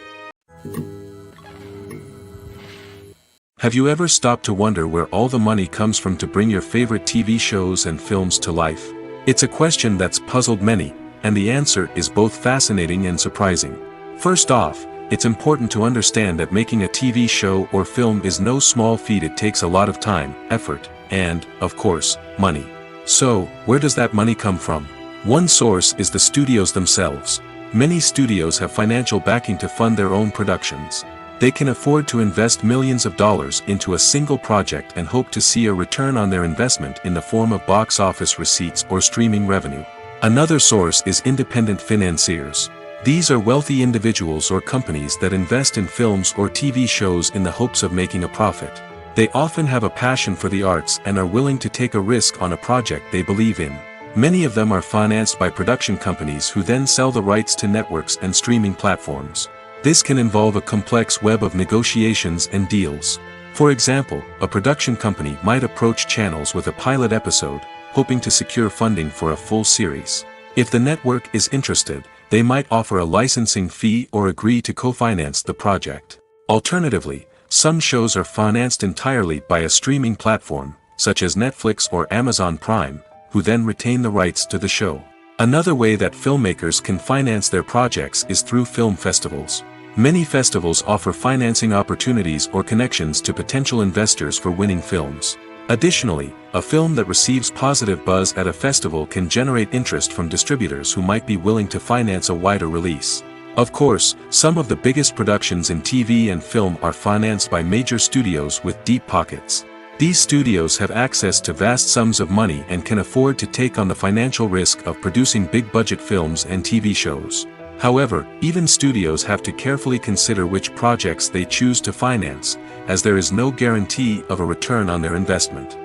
Have you ever stopped to wonder where all the money comes from to bring your favorite TV shows and films to life? It's a question that's puzzled many, and the answer is both fascinating and surprising. First off, it's important to understand that making a TV show or film is no small feat. It takes a lot of time, effort, and, of course, money. So, where does that money come from? One source is the studios themselves. Many studios have financial backing to fund their own productions. They can afford to invest millions of dollars into a single project and hope to see a return on their investment in the form of box office receipts or streaming revenue. Another source is independent financiers. These are wealthy individuals or companies that invest in films or TV shows in the hopes of making a profit. They often have a passion for the arts and are willing to take a risk on a project they believe in. Many of them are financed by production companies who then sell the rights to networks and streaming platforms. This can involve a complex web of negotiations and deals. For example, a production company might approach channels with a pilot episode, hoping to secure funding for a full series. If the network is interested, they might offer a licensing fee or agree to co-finance the project. Alternatively, some shows are financed entirely by a streaming platform, such as Netflix or Amazon Prime, who then retain the rights to the show. Another way that filmmakers can finance their projects is through film festivals. Many festivals offer financing opportunities or connections to potential investors for winning films. Additionally, a film that receives positive buzz at a festival can generate interest from distributors who might be willing to finance a wider release. Of course, some of the biggest productions in TV and film are financed by major studios with deep pockets. These studios have access to vast sums of money and can afford to take on the financial risk of producing big-budget films and TV shows. However, even studios have to carefully consider which projects they choose to finance, as there is no guarantee of a return on their investment.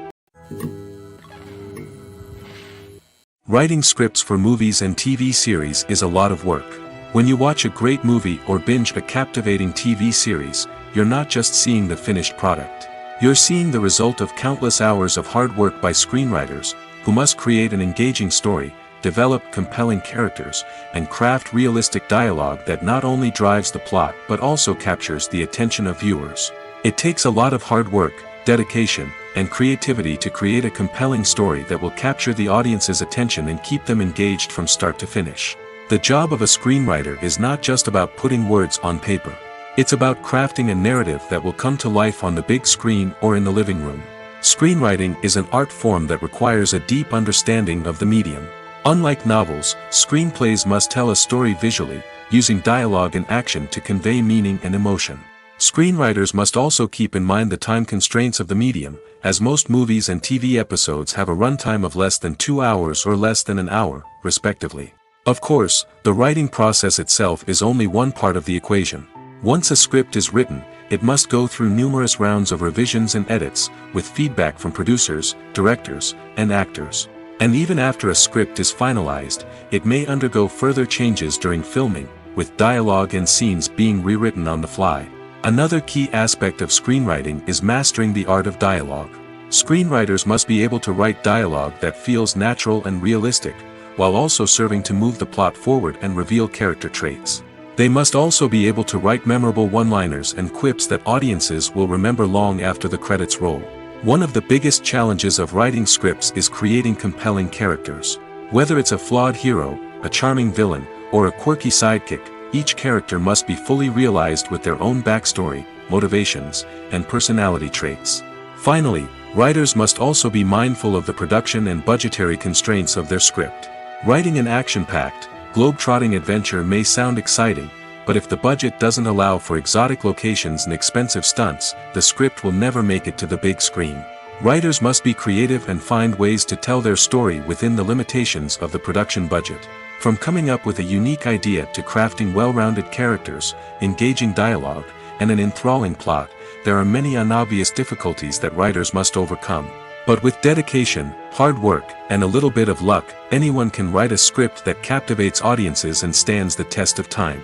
Writing scripts for movies and TV series is a lot of work. When you watch a great movie or binge a captivating TV series, you're not just seeing the finished product. You're seeing the result of countless hours of hard work by screenwriters, who must create an engaging story, develop compelling characters, and craft realistic dialogue that not only drives the plot but also captures the attention of viewers. It takes a lot of hard work, dedication, and creativity to create a compelling story that will capture the audience's attention and keep them engaged from start to finish. The job of a screenwriter is not just about putting words on paper. It's about crafting a narrative that will come to life on the big screen or in the living room. Screenwriting is an art form that requires a deep understanding of the medium. Unlike novels, screenplays must tell a story visually, using dialogue and action to convey meaning and emotion. Screenwriters must also keep in mind the time constraints of the medium, as most movies and TV episodes have a runtime of less than 2 hours or less than an hour, respectively. Of course, the writing process itself is only one part of the equation. Once a script is written, it must go through numerous rounds of revisions and edits, with feedback from producers, directors, and actors. And even after a script is finalized, it may undergo further changes during filming, with dialogue and scenes being rewritten on the fly. Another key aspect of screenwriting is mastering the art of dialogue. Screenwriters must be able to write dialogue that feels natural and realistic, while also serving to move the plot forward and reveal character traits. They must also be able to write memorable one-liners and quips that audiences will remember long after the credits roll. One of the biggest challenges of writing scripts is creating compelling characters. Whether it's a flawed hero, a charming villain, or a quirky sidekick, each character must be fully realized with their own backstory, motivations, and personality traits. Finally, writers must also be mindful of the production and budgetary constraints of their script. Writing an action-packed, globe-trotting adventure may sound exciting, but if the budget doesn't allow for exotic locations and expensive stunts, the script will never make it to the big screen. Writers must be creative and find ways to tell their story within the limitations of the production budget. From coming up with a unique idea to crafting well-rounded characters, engaging dialogue, and an enthralling plot, there are many unobvious difficulties that writers must overcome. But with dedication, hard work, and a little bit of luck, anyone can write a script that captivates audiences and stands the test of time.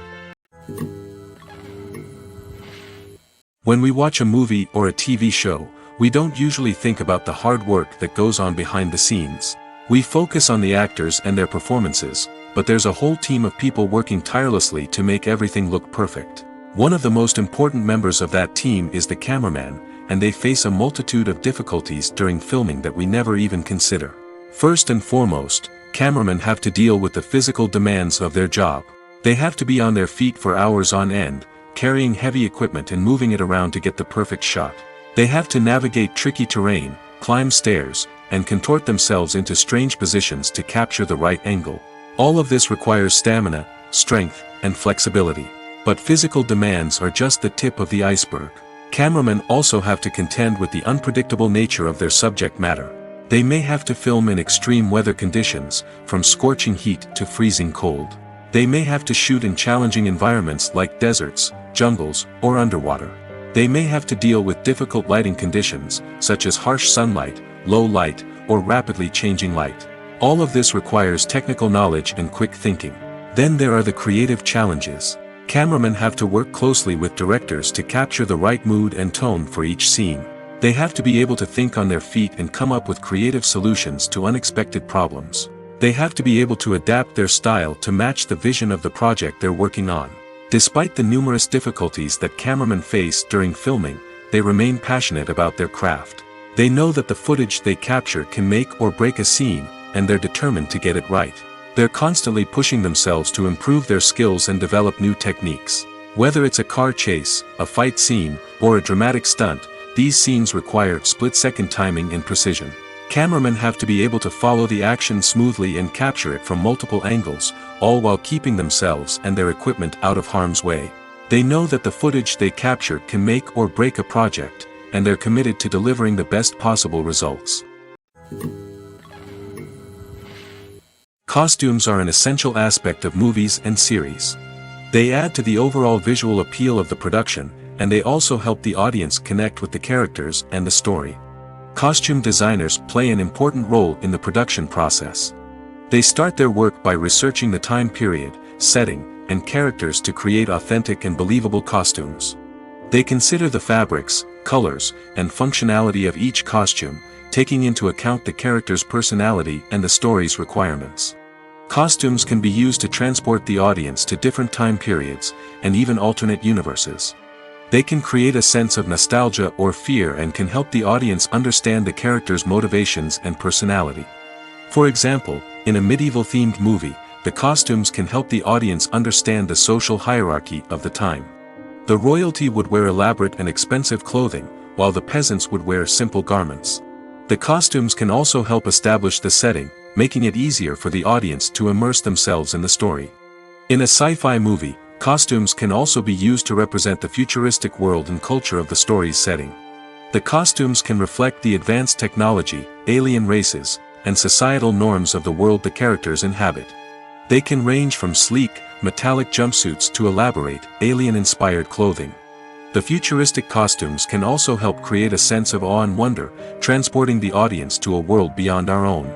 When we watch a movie or a TV show, we don't usually think about the hard work that goes on behind the scenes. We focus on the actors and their performances, but there's a whole team of people working tirelessly to make everything look perfect. One of the most important members of that team is the cameraman, and they face a multitude of difficulties during filming that we never even consider. First and foremost, cameramen have to deal with the physical demands of their job. They have to be on their feet for hours on end, carrying heavy equipment and moving it around to get the perfect shot. They have to navigate tricky terrain, climb stairs, and contort themselves into strange positions to capture the right angle. All of this requires stamina, strength, and flexibility. But physical demands are just the tip of the iceberg. Cameramen also have to contend with the unpredictable nature of their subject matter. They may have to film in extreme weather conditions, from scorching heat to freezing cold. They may have to shoot in challenging environments like deserts, jungles, or underwater. They may have to deal with difficult lighting conditions, such as harsh sunlight, low light, or rapidly changing light. All of this requires technical knowledge and quick thinking. Then there are the creative challenges. Cameramen have to work closely with directors to capture the right mood and tone for each scene. They have to be able to think on their feet and come up with creative solutions to unexpected problems. They have to be able to adapt their style to match the vision of the project they're working on. Despite the numerous difficulties that cameramen face during filming, they remain passionate about their craft. They know that the footage they capture can make or break a scene, and they're determined to get it right. They're constantly pushing themselves to improve their skills and develop new techniques. Whether it's a car chase, a fight scene, or a dramatic stunt, these scenes require split-second timing and precision. Cameramen have to be able to follow the action smoothly and capture it from multiple angles, all while keeping themselves and their equipment out of harm's way. They know that the footage they capture can make or break a project, and they're committed to delivering the best possible results. Costumes are an essential aspect of movies and series. They add to the overall visual appeal of the production, and they also help the audience connect with the characters and the story. Costume designers play an important role in the production process. They start their work by researching the time period, setting, and characters to create authentic and believable costumes. They consider the fabrics, colors, and functionality of each costume, taking into account the character's personality and the story's requirements. Costumes can be used to transport the audience to different time periods, and even alternate universes. They can create a sense of nostalgia or fear and can help the audience understand the character's motivations and personality. For example, in a medieval-themed movie, the costumes can help the audience understand the social hierarchy of the time. The royalty would wear elaborate and expensive clothing, while the peasants would wear simple garments. The costumes can also help establish the setting, making it easier for the audience to immerse themselves in the story. In a sci-fi movie, costumes can also be used to represent the futuristic world and culture of the story's setting. The costumes can reflect the advanced technology, alien races, and societal norms of the world the characters inhabit. They can range from sleek, metallic jumpsuits to elaborate, alien-inspired clothing. The futuristic costumes can also help create a sense of awe and wonder, transporting the audience to a world beyond our own.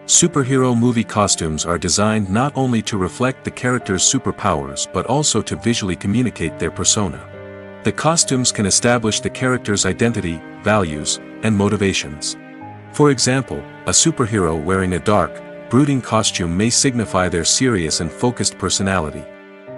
Superhero movie costumes are designed not only to reflect the character's superpowers but also to visually communicate their persona. The costumes can establish the character's identity, values, and motivations. For example, a superhero wearing a dark, brooding costume may signify their serious and focused personality.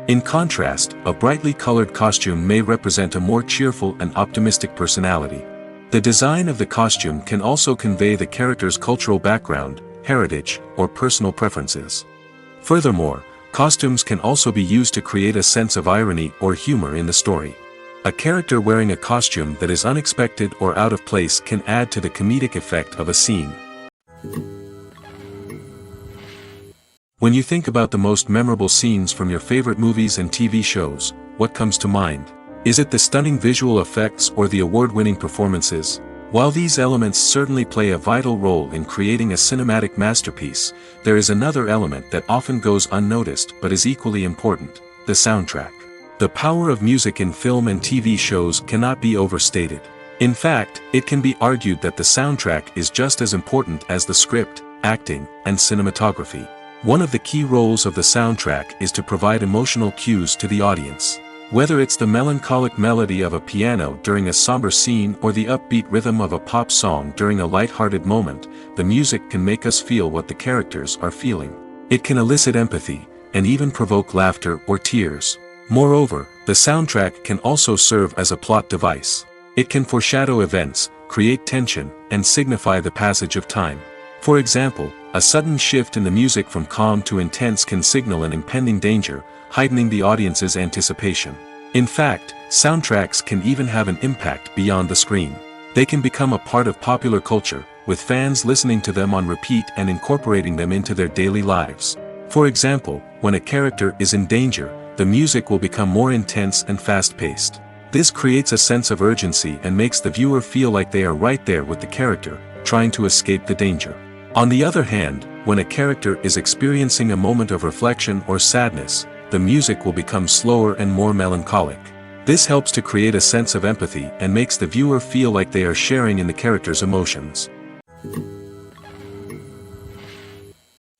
In contrast, a brightly colored costume may represent a more cheerful and optimistic personality. The design of the costume can also convey the character's cultural background, heritage, or personal preferences. Furthermore, costumes can also be used to create a sense of irony or humor in the story. A character wearing a costume that is unexpected or out of place can add to the comedic effect of a scene. When you think about the most memorable scenes from your favorite movies and TV shows, what comes to mind? Is it the stunning visual effects or the award-winning performances? While these elements certainly play a vital role in creating a cinematic masterpiece, there is another element that often goes unnoticed but is equally important: the soundtrack. The power of music in film and TV shows cannot be overstated. In fact, it can be argued that the soundtrack is just as important as the script, acting, and cinematography. One of the key roles of the soundtrack is to provide emotional cues to the audience. Whether it's the melancholic melody of a piano during a somber scene or the upbeat rhythm of a pop song during a light-hearted moment, the music can make us feel what the characters are feeling. It can elicit empathy, and even provoke laughter or tears. Moreover, the soundtrack can also serve as a plot device. It can foreshadow events, create tension, and signify the passage of time. For example, a sudden shift in the music from calm to intense can signal an impending danger, heightening the audience's anticipation. In fact, soundtracks can even have an impact beyond the screen. They can become a part of popular culture, with fans listening to them on repeat and incorporating them into their daily lives. For example, when a character is in danger, the music will become more intense and fast-paced. This creates a sense of urgency and makes the viewer feel like they are right there with the character, trying to escape the danger. On the other hand, when a character is experiencing a moment of reflection or sadness, the music will become slower and more melancholic. This helps to create a sense of empathy and makes the viewer feel like they are sharing in the character's emotions.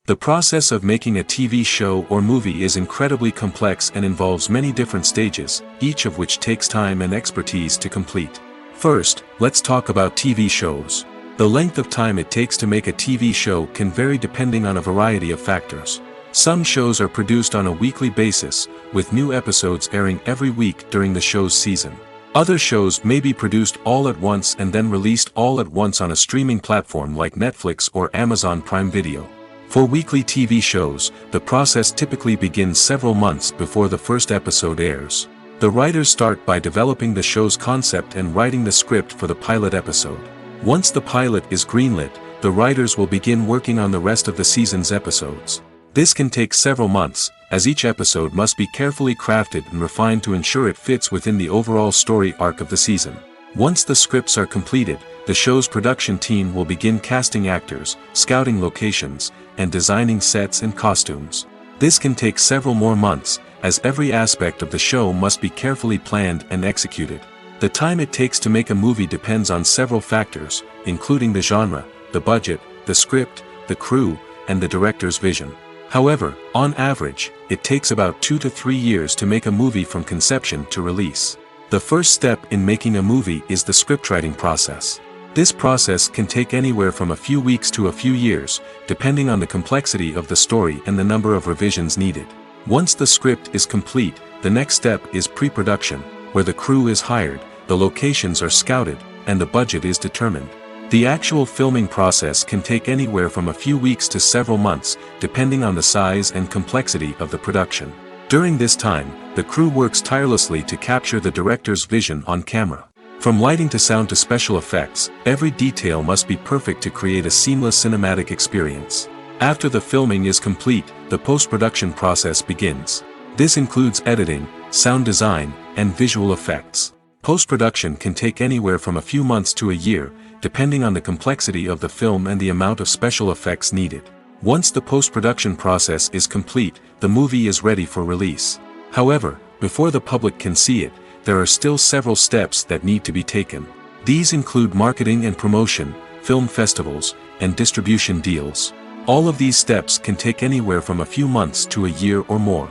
The process of making a TV show or movie is incredibly complex and involves many different stages, each of which takes time and expertise to complete. First, let's talk about TV shows. The length of time it takes to make a TV show can vary depending on a variety of factors. Some shows are produced on a weekly basis, with new episodes airing every week during the show's season. Other shows may be produced all at once and then released all at once on a streaming platform like Netflix or Amazon Prime Video. For weekly TV shows, the process typically begins several months before the first episode airs. The writers start by developing the show's concept and writing the script for the pilot episode. Once the pilot is greenlit, the writers will begin working on the rest of the season's episodes. This can take several months, as each episode must be carefully crafted and refined to ensure it fits within the overall story arc of the season. Once the scripts are completed, the show's production team will begin casting actors, scouting locations, and designing sets and costumes. This can take several more months, as every aspect of the show must be carefully planned and executed. The time it takes to make a movie depends on several factors, including the genre, the budget, the script, the crew, and the director's vision. However, on average, it takes about 2 to 3 years to make a movie from conception to release. The first step in making a movie is the scriptwriting process. This process can take anywhere from a few weeks to a few years, depending on the complexity of the story and the number of revisions needed. Once the script is complete, the next step is pre-production, where the crew is hired, the locations are scouted, and the budget is determined. The actual filming process can take anywhere from a few weeks to several months, depending on the size and complexity of the production. During this time, the crew works tirelessly to capture the director's vision on camera. From lighting to sound to special effects, every detail must be perfect to create a seamless cinematic experience. After the filming is complete, the post-production process begins. This includes editing, sound design, and visual effects. Post-production can take anywhere from a few months to a year, depending on the complexity of the film and the amount of special effects needed. Once the post-production process is complete, the movie is ready for release. However, before the public can see it, there are still several steps that need to be taken. These include marketing and promotion, film festivals, and distribution deals. All of these steps can take anywhere from a few months to a year or more.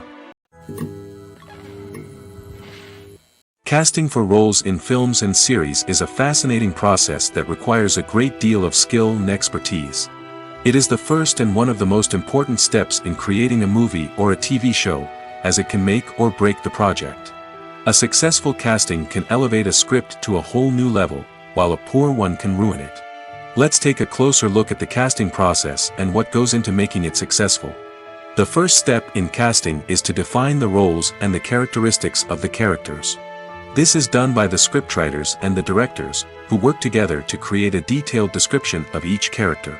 Casting for roles in films and series is a fascinating process that requires a great deal of skill and expertise. It is the first and one of the most important steps in creating a movie or a TV show, as it can make or break the project. A successful casting can elevate a script to a whole new level, while a poor one can ruin it. Let's take a closer look at the casting process and what goes into making it successful. The first step in casting is to define the roles and the characteristics of the characters. This is done by the scriptwriters and the directors, who work together to create a detailed description of each character.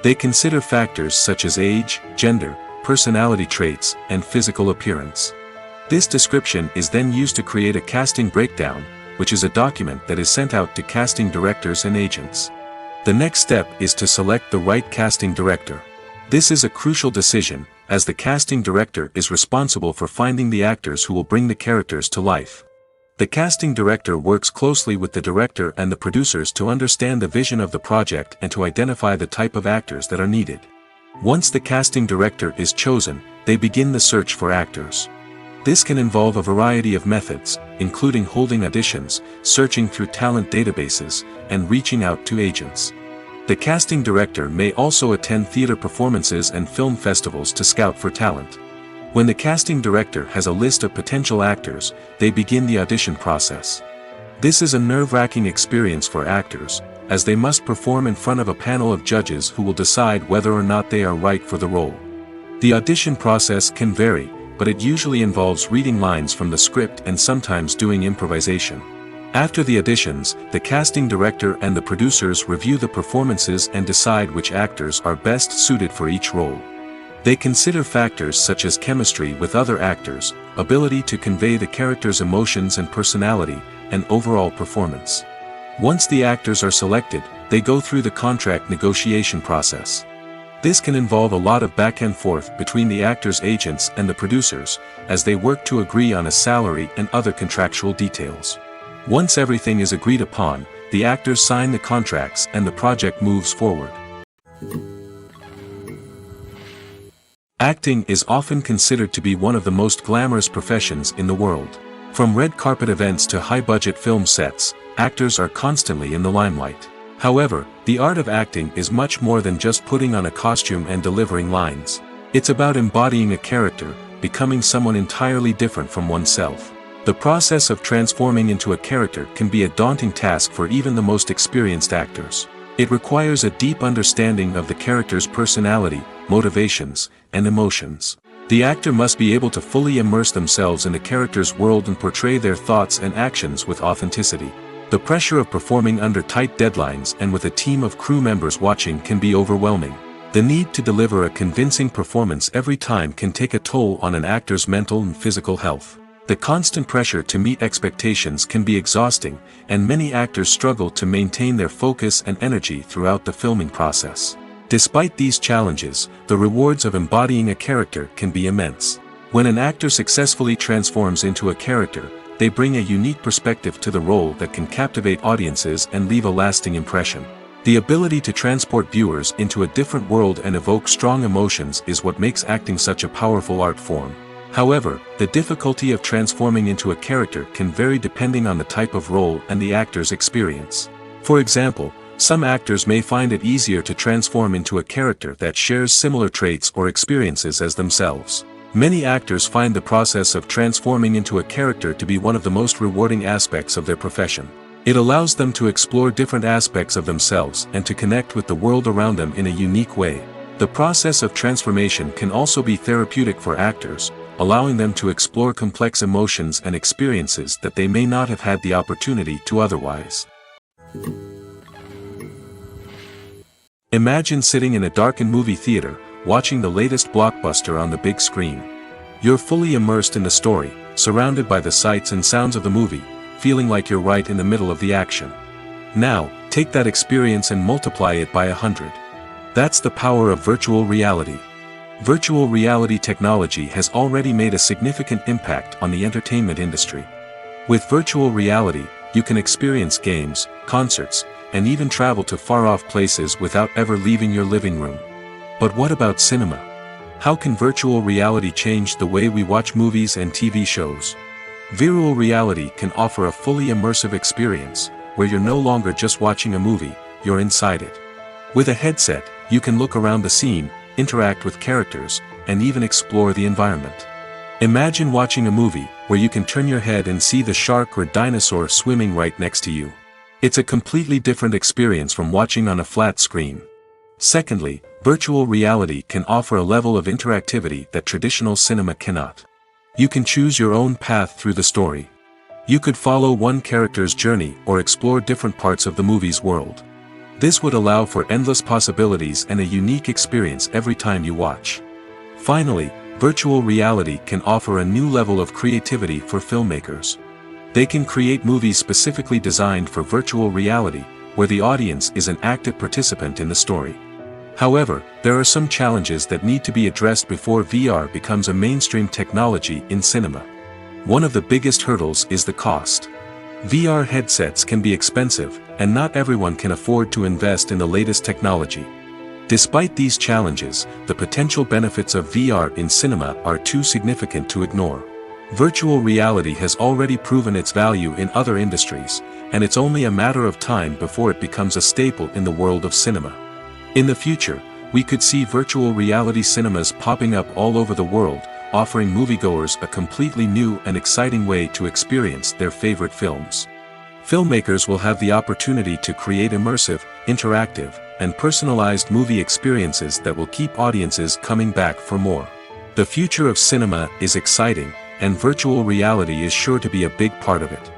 They consider factors such as age, gender, personality traits, and physical appearance. This description is then used to create a casting breakdown, which is a document that is sent out to casting directors and agents. The next step is to select the right casting director. This is a crucial decision, as the casting director is responsible for finding the actors who will bring the characters to life. The casting director works closely with the director and the producers to understand the vision of the project and to identify the type of actors that are needed. Once the casting director is chosen, they begin the search for actors. This can involve a variety of methods, including holding auditions, searching through talent databases, and reaching out to agents. The casting director may also attend theater performances and film festivals to scout for talent. When the casting director has a list of potential actors, they begin the audition process. This is a nerve-wracking experience for actors, as they must perform in front of a panel of judges who will decide whether or not they are right for the role. The audition process can vary, but it usually involves reading lines from the script and sometimes doing improvisation. After the auditions, the casting director and the producers review the performances and decide which actors are best suited for each role. They consider factors such as chemistry with other actors, ability to convey the character's emotions and personality, and overall performance. Once the actors are selected, they go through the contract negotiation process. This can involve a lot of back and forth between the actors' agents and the producers, as they work to agree on a salary and other contractual details. Once everything is agreed upon, the actors sign the contracts and the project moves forward. Acting is often considered to be one of the most glamorous professions in the world. From red carpet events to high-budget film sets, actors are constantly in the limelight. However, the art of acting is much more than just putting on a costume and delivering lines. It's about embodying a character, becoming someone entirely different from oneself. The process of transforming into a character can be a daunting task for even the most experienced actors. It requires a deep understanding of the character's personality, motivations, and emotions. The actor must be able to fully immerse themselves in the character's world and portray their thoughts and actions with authenticity. The pressure of performing under tight deadlines and with a team of crew members watching can be overwhelming. The need to deliver a convincing performance every time can take a toll on an actor's mental and physical health. The constant pressure to meet expectations can be exhausting, and many actors struggle to maintain their focus and energy throughout the filming process. Despite these challenges, the rewards of embodying a character can be immense. When an actor successfully transforms into a character, they bring a unique perspective to the role that can captivate audiences and leave a lasting impression. The ability to transport viewers into a different world and evoke strong emotions is what makes acting such a powerful art form. However, the difficulty of transforming into a character can vary depending on the type of role and the actor's experience. For example, some actors may find it easier to transform into a character that shares similar traits or experiences as themselves. Many actors find the process of transforming into a character to be one of the most rewarding aspects of their profession. It allows them to explore different aspects of themselves and to connect with the world around them in a unique way. The process of transformation can also be therapeutic for actors, allowing them to explore complex emotions and experiences that they may not have had the opportunity to otherwise. Imagine sitting in a darkened movie theater, watching the latest blockbuster on the big screen. You're fully immersed in the story, surrounded by the sights and sounds of the movie, feeling like you're right in the middle of the action. Now, take that experience and multiply it by 100. That's the power of virtual reality. Virtual reality technology has already made a significant impact on the entertainment industry. With virtual reality, you can experience games, concerts, and even travel to far-off places without ever leaving your living room. But what about cinema? How can virtual reality change the way we watch movies and TV shows? Virtual reality can offer a fully immersive experience, where you're no longer just watching a movie, you're inside it. With a headset, you can look around the scene, interact with characters, and even explore the environment. Imagine watching a movie, where you can turn your head and see the shark or dinosaur swimming right next to you. It's a completely different experience from watching on a flat screen. Secondly, virtual reality can offer a level of interactivity that traditional cinema cannot. You can choose your own path through the story. You could follow one character's journey or explore different parts of the movie's world. This would allow for endless possibilities and a unique experience every time you watch. Finally, virtual reality can offer a new level of creativity for filmmakers. They can create movies specifically designed for virtual reality, where the audience is an active participant in the story. However, there are some challenges that need to be addressed before VR becomes a mainstream technology in cinema. One of the biggest hurdles is the cost. VR headsets can be expensive, and not everyone can afford to invest in the latest technology. Despite these challenges, the potential benefits of VR in cinema are too significant to ignore. Virtual reality has already proven its value in other industries, and it's only a matter of time before it becomes a staple in the world of cinema. In the future, we could see virtual reality cinemas popping up all over the world, offering moviegoers a completely new and exciting way to experience their favorite films. Filmmakers will have the opportunity to create immersive, interactive, and personalized movie experiences that will keep audiences coming back for more. The future of cinema is exciting, and virtual reality is sure to be a big part of it.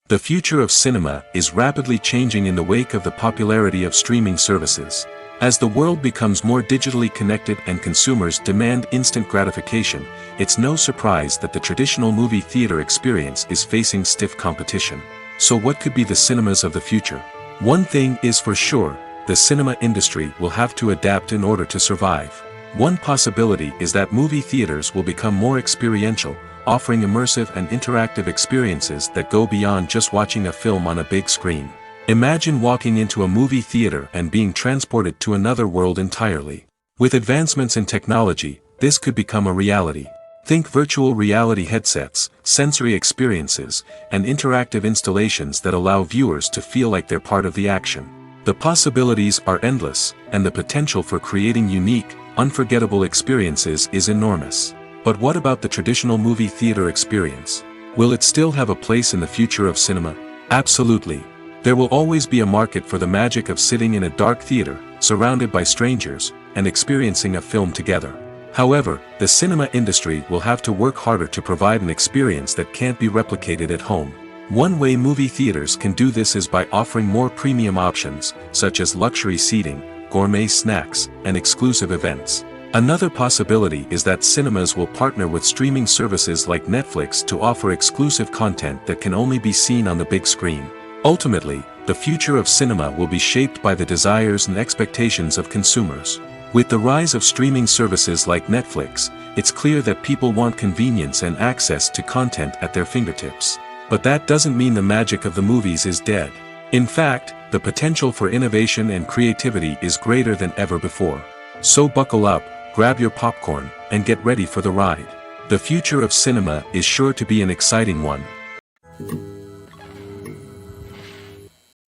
The future of cinema is rapidly changing in the wake of the popularity of streaming services. As the world becomes more digitally connected and consumers demand instant gratification, it's no surprise that the traditional movie theater experience is facing stiff competition. So what could be the cinemas of the future? One thing is for sure, the cinema industry will have to adapt in order to survive. One possibility is that movie theaters will become more experiential, offering immersive and interactive experiences that go beyond just watching a film on a big screen. Imagine walking into a movie theater and being transported to another world entirely. With advancements in technology, this could become a reality. Think virtual reality headsets, sensory experiences, and interactive installations that allow viewers to feel like they're part of the action. The possibilities are endless, and the potential for creating unique, unforgettable experiences is enormous. But what about the traditional movie theater experience? Will it still have a place in the future of cinema? Absolutely. There will always be a market for the magic of sitting in a dark theater, surrounded by strangers, and experiencing a film together. However, the cinema industry will have to work harder to provide an experience that can't be replicated at home. One way movie theaters can do this is by offering more premium options, such as luxury seating, gourmet snacks, and exclusive events. Another possibility is that cinemas will partner with streaming services like Netflix to offer exclusive content that can only be seen on the big screen. Ultimately, the future of cinema will be shaped by the desires and expectations of consumers. With the rise of streaming services like Netflix, it's clear that people want convenience and access to content at their fingertips. But that doesn't mean the magic of the movies is dead. In fact, the potential for innovation and creativity is greater than ever before. So buckle up, grab your popcorn, and get ready for the ride. The future of cinema is sure to be an exciting one.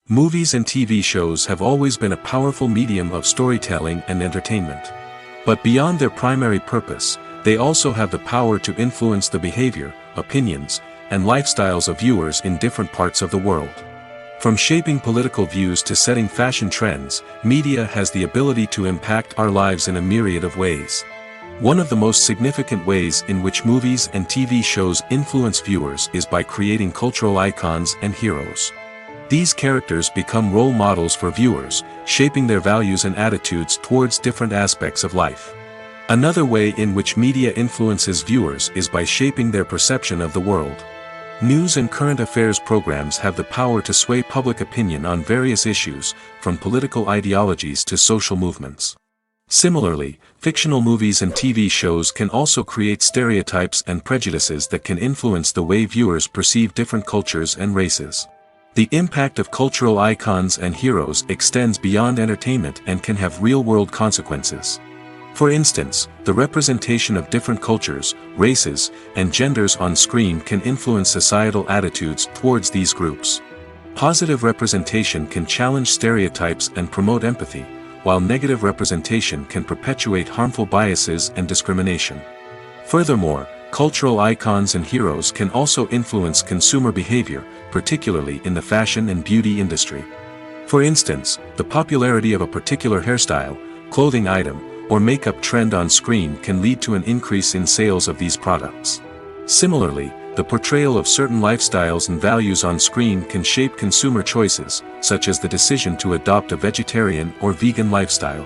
Movies and TV shows have always been a powerful medium of storytelling and entertainment. But beyond their primary purpose, they also have the power to influence the behavior, opinions, and lifestyles of viewers in different parts of the world. From shaping political views to setting fashion trends, media has the ability to impact our lives in a myriad of ways. One of the most significant ways in which movies and TV shows influence viewers is by creating cultural icons and heroes. These characters become role models for viewers, shaping their values and attitudes towards different aspects of life. Another way in which media influences viewers is by shaping their perception of the world. News and current affairs programs have the power to sway public opinion on various issues, from political ideologies to social movements. Similarly, fictional movies and TV shows can also create stereotypes and prejudices that can influence the way viewers perceive different cultures and races. The impact of cultural icons and heroes extends beyond entertainment and can have real-world consequences. For instance, the representation of different cultures, races, and genders on screen can influence societal attitudes towards these groups. Positive representation can challenge stereotypes and promote empathy, while negative representation can perpetuate harmful biases and discrimination. Furthermore, cultural icons and heroes can also influence consumer behavior, particularly in the fashion and beauty industry. For instance, the popularity of a particular hairstyle, clothing item, or makeup trend on screen can lead to an increase in sales of these products. Similarly, the portrayal of certain lifestyles and values on screen can shape consumer choices, such as the decision to adopt a vegetarian or vegan lifestyle.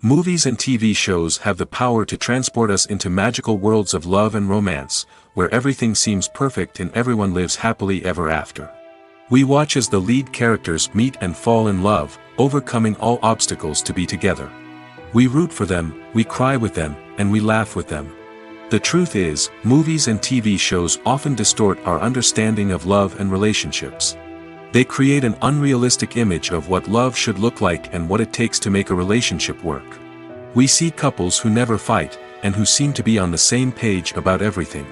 Movies and TV shows have the power to transport us into magical worlds of love and romance, where everything seems perfect and everyone lives happily ever after. We watch as the lead characters meet and fall in love, overcoming all obstacles to be together. We root for them, we cry with them, and we laugh with them. The truth is, movies and TV shows often distort our understanding of love and relationships. They create an unrealistic image of what love should look like and what it takes to make a relationship work. We see couples who never fight, and who seem to be on the same page about everything.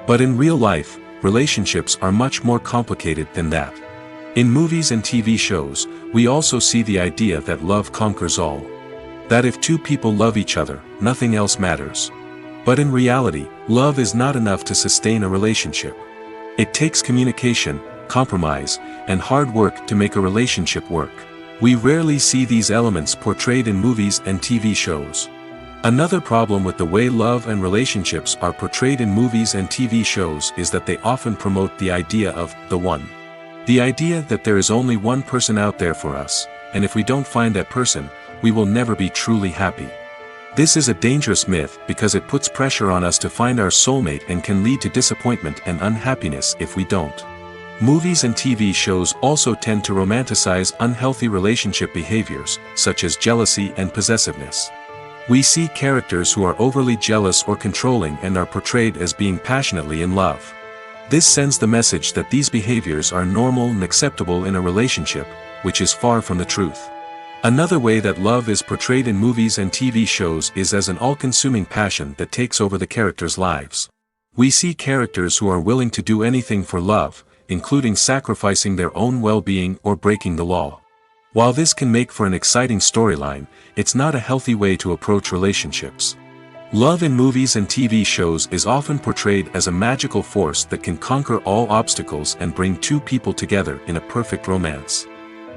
But in real life, relationships are much more complicated than that. In movies and TV shows, we also see the idea that love conquers all. That if two people love each other, nothing else matters. But in reality, love is not enough to sustain a relationship. It takes communication, compromise, and hard work to make a relationship work. We rarely see these elements portrayed in movies and TV shows. Another problem with the way love and relationships are portrayed in movies and TV shows is that they often promote the idea of the one. The idea that there is only one person out there for us, and if we don't find that person, we will never be truly happy. This is a dangerous myth because it puts pressure on us to find our soulmate and can lead to disappointment and unhappiness if we don't. Movies and TV shows also tend to romanticize unhealthy relationship behaviors, such as jealousy and possessiveness. We see characters who are overly jealous or controlling and are portrayed as being passionately in love. This sends the message that these behaviors are normal and acceptable in a relationship, which is far from the truth. Another way that love is portrayed in movies and TV shows is as an all-consuming passion that takes over the characters' lives. We see characters who are willing to do anything for love, including sacrificing their own well-being or breaking the law. While this can make for an exciting storyline, it's not a healthy way to approach relationships. Love in movies and TV shows is often portrayed as a magical force that can conquer all obstacles and bring two people together in a perfect romance.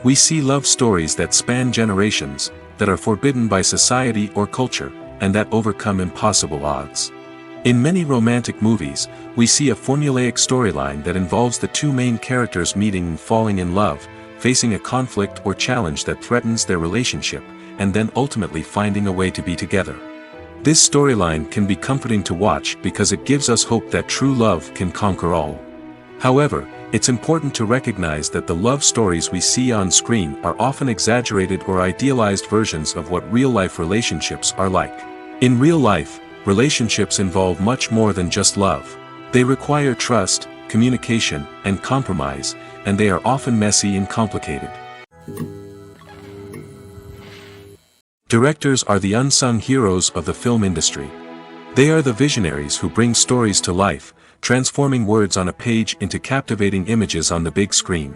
We see love stories that span generations, that are forbidden by society or culture, and that overcome impossible odds. In many romantic movies, we see a formulaic storyline that involves the two main characters meeting and falling in love, facing a conflict or challenge that threatens their relationship, and then ultimately finding a way to be together. This storyline can be comforting to watch because it gives us hope that true love can conquer all. However, it's important to recognize that the love stories we see on screen are often exaggerated or idealized versions of what real-life relationships are like. In real life, relationships involve much more than just love. They require trust, communication, and compromise, and they are often messy and complicated. Directors are the unsung heroes of the film industry. They are the visionaries who bring stories to life, transforming words on a page into captivating images on the big screen.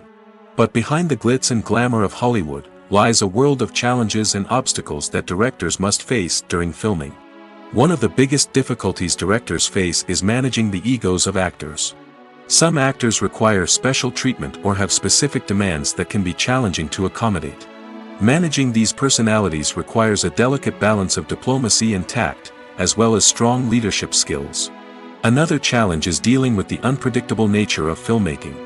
But behind the glitz and glamour of Hollywood, lies a world of challenges and obstacles that directors must face during filming. One of the biggest difficulties directors face is managing the egos of actors. Some actors require special treatment or have specific demands that can be challenging to accommodate. Managing these personalities requires a delicate balance of diplomacy and tact, as well as strong leadership skills. Another challenge is dealing with the unpredictable nature of filmmaking.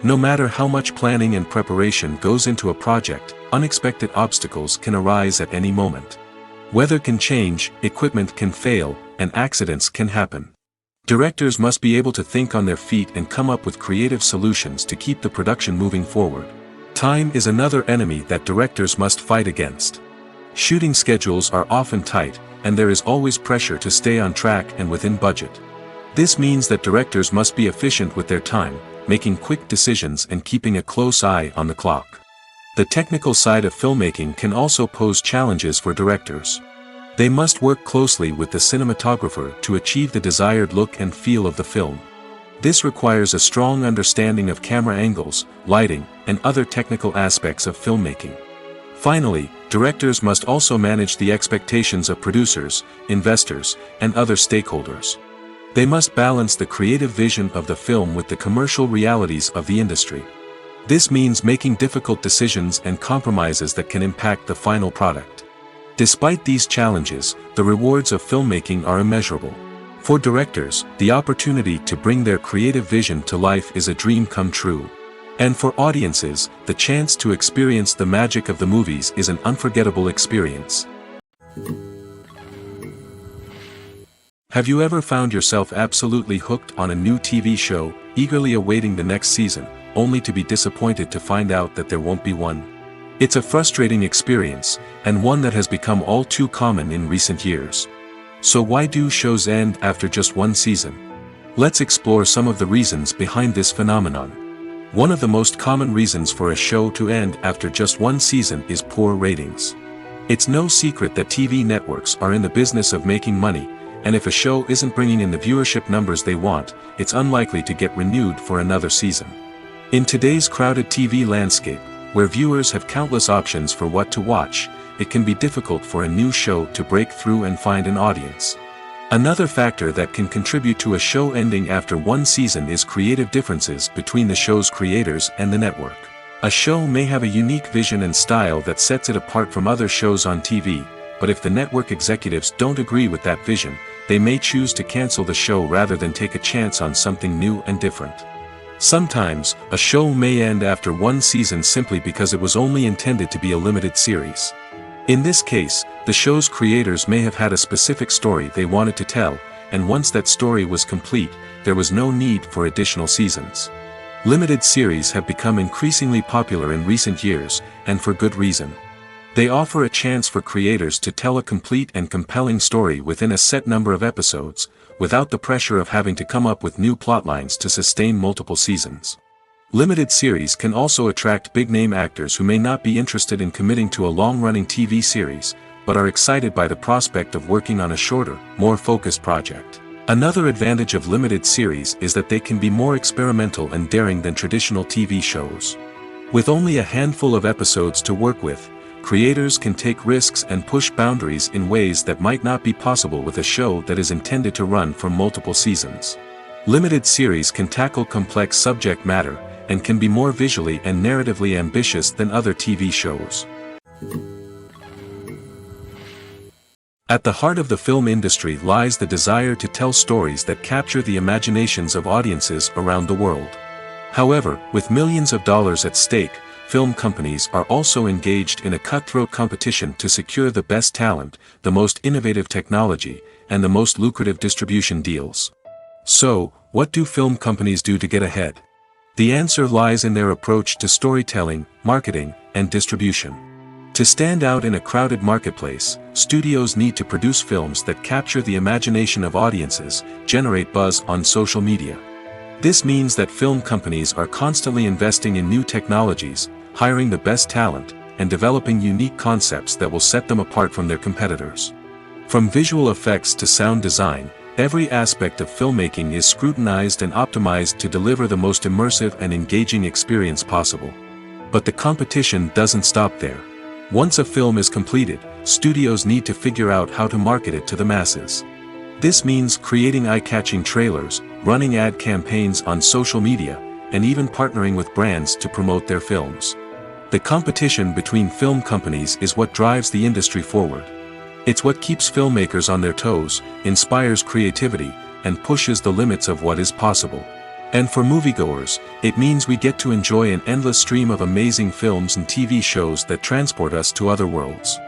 No matter how much planning and preparation goes into a project, unexpected obstacles can arise at any moment. Weather can change, equipment can fail, and accidents can happen. Directors must be able to think on their feet and come up with creative solutions to keep the production moving forward. Time is another enemy that directors must fight against. Shooting schedules are often tight, and there is always pressure to stay on track and within budget. This means that directors must be efficient with their time, making quick decisions and keeping a close eye on the clock. The technical side of filmmaking can also pose challenges for directors. They must work closely with the cinematographer to achieve the desired look and feel of the film. This requires a strong understanding of camera angles, lighting, and other technical aspects of filmmaking. Finally, directors must also manage the expectations of producers, investors, and other stakeholders. They must balance the creative vision of the film with the commercial realities of the industry. This means making difficult decisions and compromises that can impact the final product. Despite these challenges, the rewards of filmmaking are immeasurable. For directors, the opportunity to bring their creative vision to life is a dream come true. And for audiences, the chance to experience the magic of the movies is an unforgettable experience. Have you ever found yourself absolutely hooked on a new TV show, eagerly awaiting the next season, only to be disappointed to find out that there won't be one? It's a frustrating experience, and one that has become all too common in recent years. So why do shows end after just one season? Let's explore some of the reasons behind this phenomenon. One of the most common reasons for a show to end after just one season is poor ratings. It's no secret that TV networks are in the business of making money, and if a show isn't bringing in the viewership numbers they want, it's unlikely to get renewed for another season. In today's crowded TV landscape, where viewers have countless options for what to watch, it can be difficult for a new show to break through and find an audience. Another factor that can contribute to a show ending after one season is creative differences between the show's creators and the network. A show may have a unique vision and style that sets it apart from other shows on TV, but if the network executives don't agree with that vision, they may choose to cancel the show rather than take a chance on something new and different. Sometimes, a show may end after one season simply because it was only intended to be a limited series. In this case, the show's creators may have had a specific story they wanted to tell, and once that story was complete, there was no need for additional seasons. Limited series have become increasingly popular in recent years, and for good reason. They offer a chance for creators to tell a complete and compelling story within a set number of episodes, without the pressure of having to come up with new plotlines to sustain multiple seasons. Limited series can also attract big-name actors who may not be interested in committing to a long-running TV series, but are excited by the prospect of working on a shorter, more focused project. Another advantage of limited series is that they can be more experimental and daring than traditional TV shows. With only a handful of episodes to work with, creators can take risks and push boundaries in ways that might not be possible with a show that is intended to run for multiple seasons. Limited series can tackle complex subject matter, and can be more visually and narratively ambitious than other TV shows. At the heart of the film industry lies the desire to tell stories that capture the imaginations of audiences around the world. However, with millions of dollars at stake, film companies are also engaged in a cutthroat competition to secure the best talent, the most innovative technology, and the most lucrative distribution deals. So, what do film companies do to get ahead? The answer lies in their approach to storytelling, marketing, and distribution. To stand out in a crowded marketplace, studios need to produce films that capture the imagination of audiences, generate buzz on social media. This means that film companies are constantly investing in new technologies, hiring the best talent, and developing unique concepts that will set them apart from their competitors. From visual effects to sound design, every aspect of filmmaking is scrutinized and optimized to deliver the most immersive and engaging experience possible. But the competition doesn't stop there. Once a film is completed, studios need to figure out how to market it to the masses. This means creating eye-catching trailers, running ad campaigns on social media, and even partnering with brands to promote their films. The competition between film companies is what drives the industry forward. It's what keeps filmmakers on their toes, inspires creativity, and pushes the limits of what is possible. And for moviegoers, it means we get to enjoy an endless stream of amazing films and TV shows that transport us to other worlds.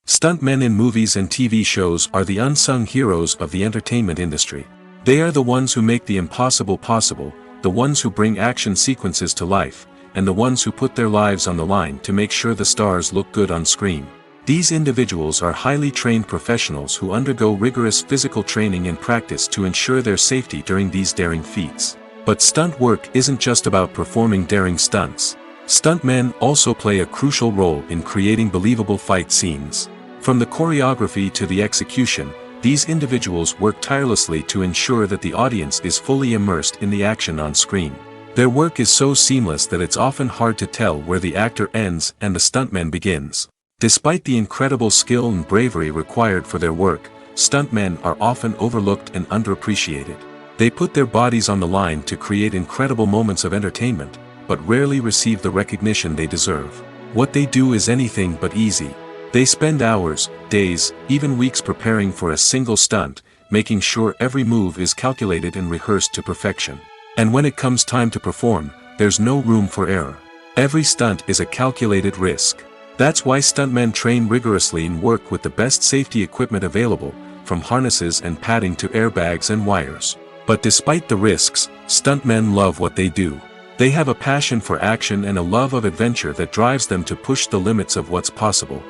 Stuntmen in movies and TV shows are the unsung heroes of the entertainment industry. They are the ones who make the impossible possible, the ones who bring action sequences to life, and the ones who put their lives on the line to make sure the stars look good on screen. These individuals are highly trained professionals who undergo rigorous physical training and practice to ensure their safety during these daring feats. But stunt work isn't just about performing daring stunts. Stuntmen also play a crucial role in creating believable fight scenes. From the choreography to the execution, these individuals work tirelessly to ensure that the audience is fully immersed in the action on screen. Their work is so seamless that it's often hard to tell where the actor ends and the stuntman begins. Despite the incredible skill and bravery required for their work, stuntmen are often overlooked and underappreciated. They put their bodies on the line to create incredible moments of entertainment, but rarely receive the recognition they deserve. What they do is anything but easy. They spend hours, days, even weeks preparing for a single stunt, making sure every move is calculated and rehearsed to perfection. And when it comes time to perform, there's no room for error. Every stunt is a calculated risk. That's why stuntmen train rigorously and work with the best safety equipment available, from harnesses and padding to airbags and wires. But despite the risks, stuntmen love what they do. They have a passion for action and a love of adventure that drives them to push the limits of what's possible.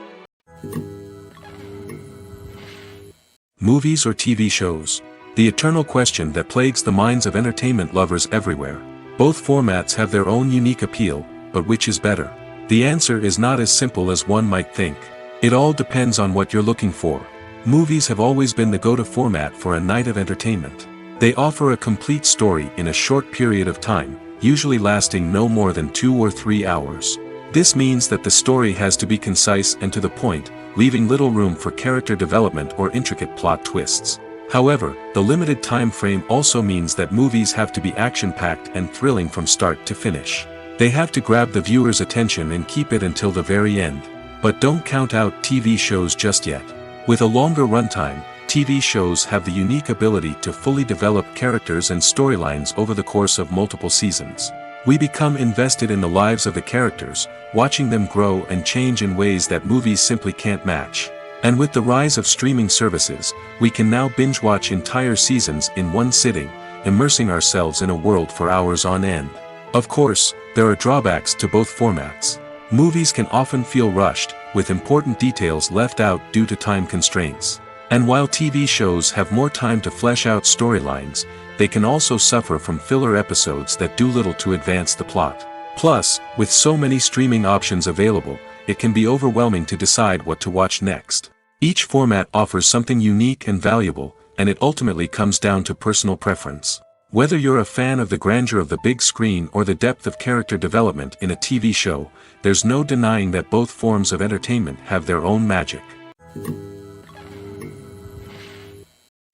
Movies or TV shows? The eternal question that plagues the minds of entertainment lovers everywhere. Both formats have their own unique appeal, but which is better? The answer is not as simple as one might think. It all depends on what you're looking for. Movies have always been the go-to format for a night of entertainment. They offer a complete story in a short period of time, usually lasting no more than 2 or 3 hours. This means that the story has to be concise and to the point, leaving little room for character development or intricate plot twists. However, the limited time frame also means that movies have to be action-packed and thrilling from start to finish. They have to grab the viewer's attention and keep it until the very end. But don't count out TV shows just yet. With a longer runtime, TV shows have the unique ability to fully develop characters and storylines over the course of multiple seasons. We become invested in the lives of the characters, watching them grow and change in ways that movies simply can't match. And with the rise of streaming services, we can now binge-watch entire seasons in one sitting, immersing ourselves in a world for hours on end. Of course, there are drawbacks to both formats. Movies can often feel rushed, with important details left out due to time constraints. And while TV shows have more time to flesh out storylines, they can also suffer from filler episodes that do little to advance the plot. Plus, with so many streaming options available, it can be overwhelming to decide what to watch next. Each format offers something unique and valuable, and it ultimately comes down to personal preference. Whether you're a fan of the grandeur of the big screen or the depth of character development in a TV show, there's no denying that both forms of entertainment have their own magic.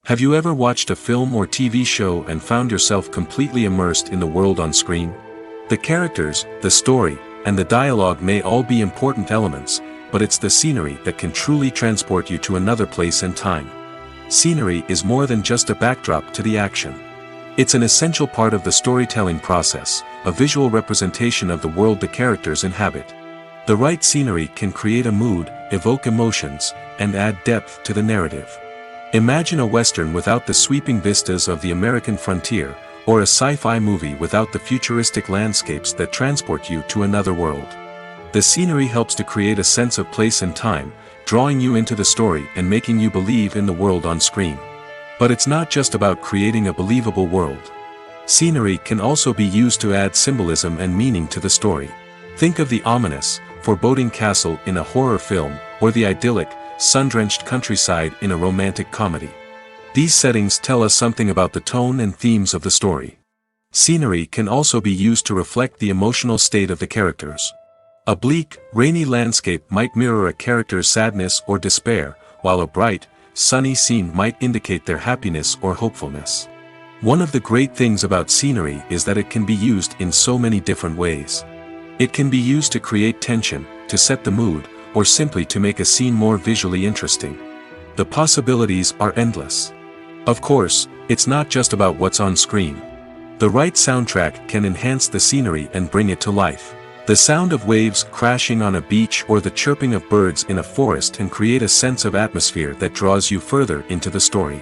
Have you ever watched a film or TV show and found yourself completely immersed in the world on screen? The characters, the story, and the dialogue may all be important elements, but it's the scenery that can truly transport you to another place and time. Scenery is more than just a backdrop to the action. It's an essential part of the storytelling process, a visual representation of the world the characters inhabit. The right scenery can create a mood, evoke emotions, and add depth to the narrative. Imagine a Western without the sweeping vistas of the American frontier, or a sci-fi movie without the futuristic landscapes that transport you to another world. The scenery helps to create a sense of place and time, drawing you into the story and making you believe in the world on screen. But it's not just about creating a believable world. Scenery can also be used to add symbolism and meaning to the story. Think of the ominous, foreboding castle in a horror film, or the idyllic, sun-drenched countryside in a romantic comedy. These settings tell us something about the tone and themes of the story. Scenery can also be used to reflect the emotional state of the characters. A bleak, rainy landscape might mirror a character's sadness or despair, while a bright, sunny scene might indicate their happiness or hopefulness. One of the great things about scenery is that it can be used in so many different ways. It can be used to create tension, to set the mood, or simply to make a scene more visually interesting. The possibilities are endless. Of course, it's not just about what's on screen. The right soundtrack can enhance the scenery and bring it to life. The sound of waves crashing on a beach or the chirping of birds in a forest can create a sense of atmosphere that draws you further into the story.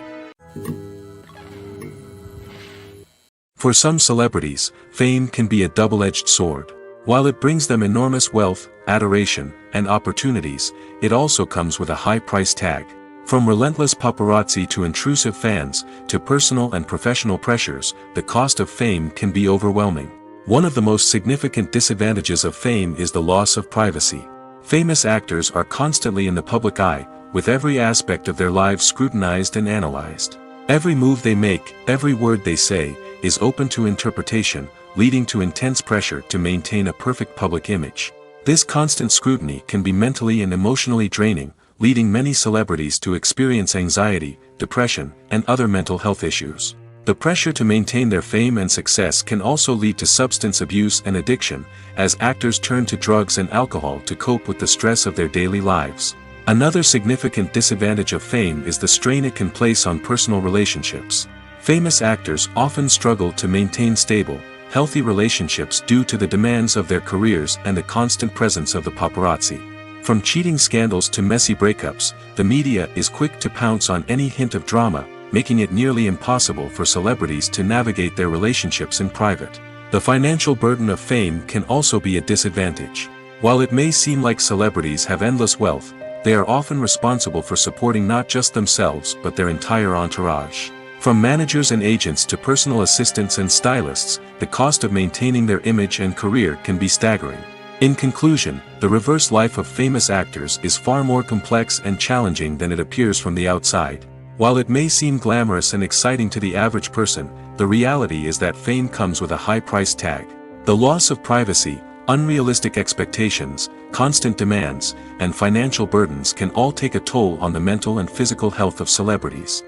For some celebrities, fame can be a double-edged sword. While it brings them enormous wealth, adoration, and opportunities, it also comes with a high price tag. From relentless paparazzi to intrusive fans, to personal and professional pressures, the cost of fame can be overwhelming. One of the most significant disadvantages of fame is the loss of privacy. Famous actors are constantly in the public eye, with every aspect of their lives scrutinized and analyzed. Every move they make, every word they say, is open to interpretation, leading to intense pressure to maintain a perfect public image. This constant scrutiny can be mentally and emotionally draining, leading many celebrities to experience anxiety, depression, and other mental health issues. The pressure to maintain their fame and success can also lead to substance abuse and addiction, as actors turn to drugs and alcohol to cope with the stress of their daily lives. Another significant disadvantage of fame is the strain it can place on personal relationships. Famous actors often struggle to maintain stable, healthy relationships due to the demands of their careers and the constant presence of the paparazzi. From cheating scandals to messy breakups, the media is quick to pounce on any hint of drama, making it nearly impossible for celebrities to navigate their relationships in private. The financial burden of fame can also be a disadvantage. While it may seem like celebrities have endless wealth, they are often responsible for supporting not just themselves but their entire entourage. From managers and agents to personal assistants and stylists, the cost of maintaining their image and career can be staggering. In conclusion, the reverse life of famous actors is far more complex and challenging than it appears from the outside. While it may seem glamorous and exciting to the average person, the reality is that fame comes with a high price tag. The loss of privacy, unrealistic expectations, constant demands, and financial burdens can all take a toll on the mental and physical health of celebrities.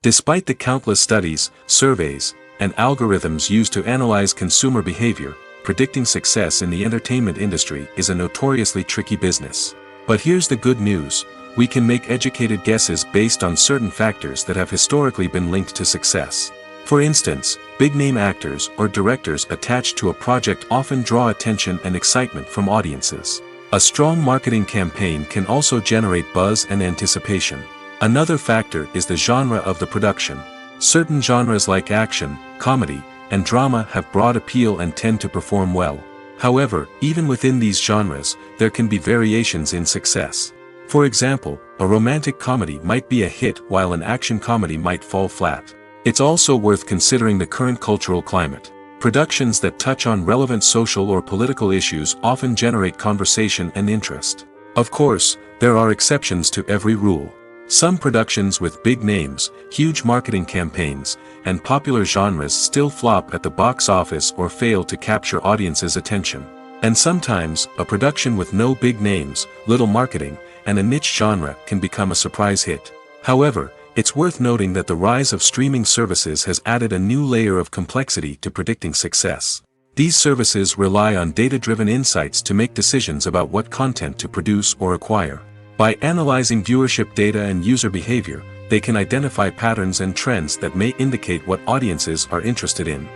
Despite the countless studies, surveys, and algorithms used to analyze consumer behavior, predicting success in the entertainment industry is a notoriously tricky business. But here's the good news: we can make educated guesses based on certain factors that have historically been linked to success. For instance, big-name actors or directors attached to a project often draw attention and excitement from audiences. A strong marketing campaign can also generate buzz and anticipation. Another factor is the genre of the production. Certain genres like action, comedy, and drama have broad appeal and tend to perform well. However, even within these genres, there can be variations in success. For example, a romantic comedy might be a hit while an action comedy might fall flat. It's also worth considering the current cultural climate. Productions that touch on relevant social or political issues often generate conversation and interest. Of course, there are exceptions to every rule. Some productions with big names, huge marketing campaigns, and popular genres still flop at the box office or fail to capture audiences' attention. And sometimes, a production with no big names, little marketing, and a niche genre can become a surprise hit. However, it's worth noting that the rise of streaming services has added a new layer of complexity to predicting success. These services rely on data-driven insights to make decisions about what content to produce or acquire. By analyzing viewership data and user behavior, they can identify patterns and trends that may indicate what audiences are interested in.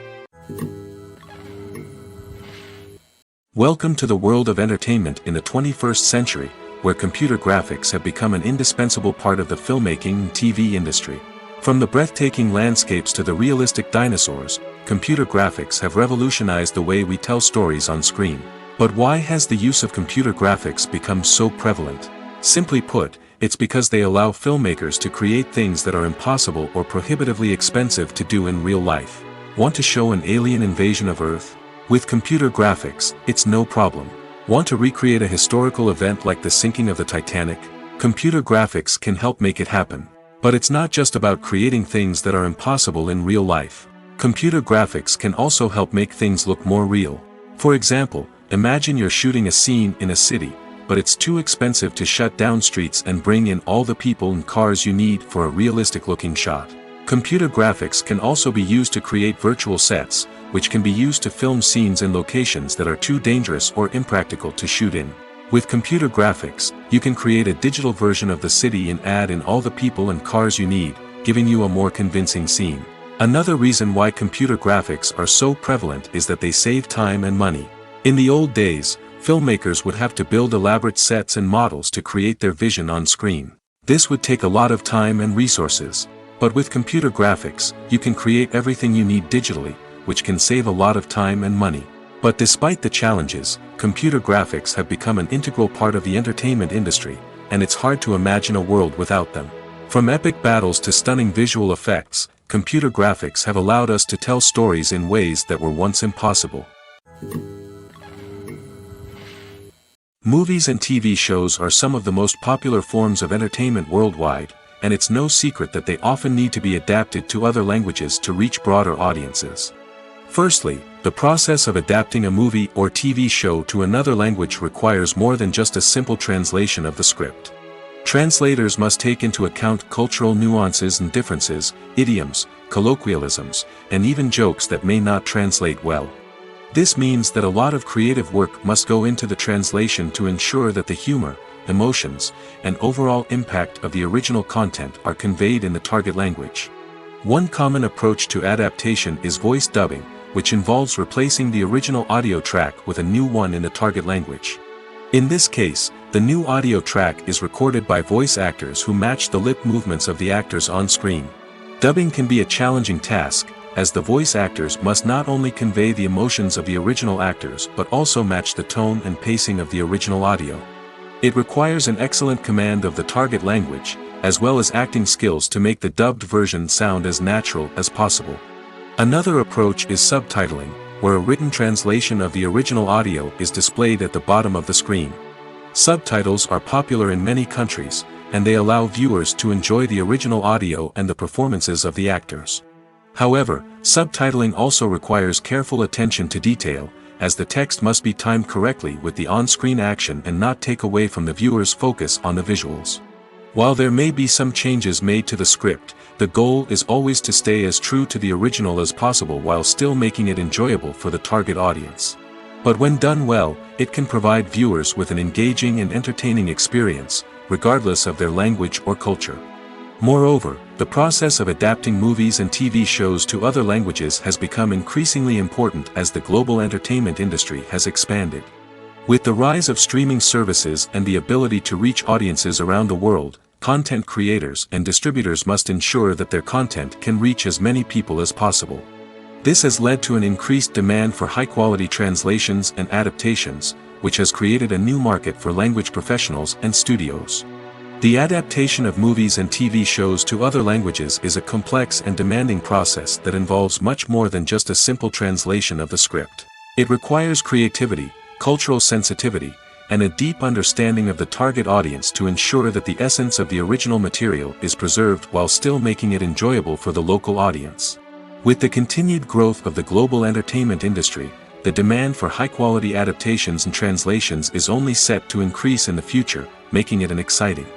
Welcome to the world of entertainment in the 21st century, where computer graphics have become an indispensable part of the filmmaking and TV industry. From the breathtaking landscapes to the realistic dinosaurs, computer graphics have revolutionized the way we tell stories on screen. But why has the use of computer graphics become so prevalent? Simply put, it's because they allow filmmakers to create things that are impossible or prohibitively expensive to do in real life. Want to show an alien invasion of Earth? With computer graphics, it's no problem. Want to recreate a historical event like the sinking of the Titanic? Computer graphics can help make it happen. But it's not just about creating things that are impossible in real life. Computer graphics can also help make things look more real. For example, imagine you're shooting a scene in a city, but it's too expensive to shut down streets and bring in all the people and cars you need for a realistic-looking shot. Computer graphics can also be used to create virtual sets, which can be used to film scenes in locations that are too dangerous or impractical to shoot in. With computer graphics, you can create a digital version of the city and add in all the people and cars you need, giving you a more convincing scene. Another reason why computer graphics are so prevalent is that they save time and money. In the old days, filmmakers would have to build elaborate sets and models to create their vision on screen. This would take a lot of time and resources. But with computer graphics, you can create everything you need digitally, which can save a lot of time and money. But despite the challenges, computer graphics have become an integral part of the entertainment industry, and it's hard to imagine a world without them. From epic battles to stunning visual effects, computer graphics have allowed us to tell stories in ways that were once impossible. Movies and TV shows are some of the most popular forms of entertainment worldwide, and it's no secret that they often need to be adapted to other languages to reach broader audiences. Firstly, the process of adapting a movie or TV show to another language requires more than just a simple translation of the script. Translators must take into account cultural nuances and differences, idioms, colloquialisms, and even jokes that may not translate well. This means that a lot of creative work must go into the translation to ensure that the humor, emotions, and overall impact of the original content are conveyed in the target language. One common approach to adaptation is voice dubbing, which involves replacing the original audio track with a new one in the target language. In this case, the new audio track is recorded by voice actors who match the lip movements of the actors on screen. Dubbing can be a challenging task, as the voice actors must not only convey the emotions of the original actors but also match the tone and pacing of the original audio. It requires an excellent command of the target language, as well as acting skills to make the dubbed version sound as natural as possible. Another approach is subtitling, where a written translation of the original audio is displayed at the bottom of the screen. Subtitles are popular in many countries, and they allow viewers to enjoy the original audio and the performances of the actors. However, subtitling also requires careful attention to detail, as the text must be timed correctly with the on-screen action and not take away from the viewer's focus on the visuals. While there may be some changes made to the script, the goal is always to stay as true to the original as possible while still making it enjoyable for the target audience. But when done well, it can provide viewers with an engaging and entertaining experience, regardless of their language or culture. Moreover, the process of adapting movies and TV shows to other languages has become increasingly important as the global entertainment industry has expanded. With the rise of streaming services and the ability to reach audiences around the world, content creators and distributors must ensure that their content can reach as many people as possible. This has led to an increased demand for high-quality translations and adaptations, which has created a new market for language professionals and studios. The adaptation of movies and TV shows to other languages is a complex and demanding process that involves much more than just a simple translation of the script. It requires creativity, cultural sensitivity, and a deep understanding of the target audience to ensure that the essence of the original material is preserved while still making it enjoyable for the local audience. With the continued growth of the global entertainment industry, the demand for high-quality adaptations and translations is only set to increase in the future, making it an exciting.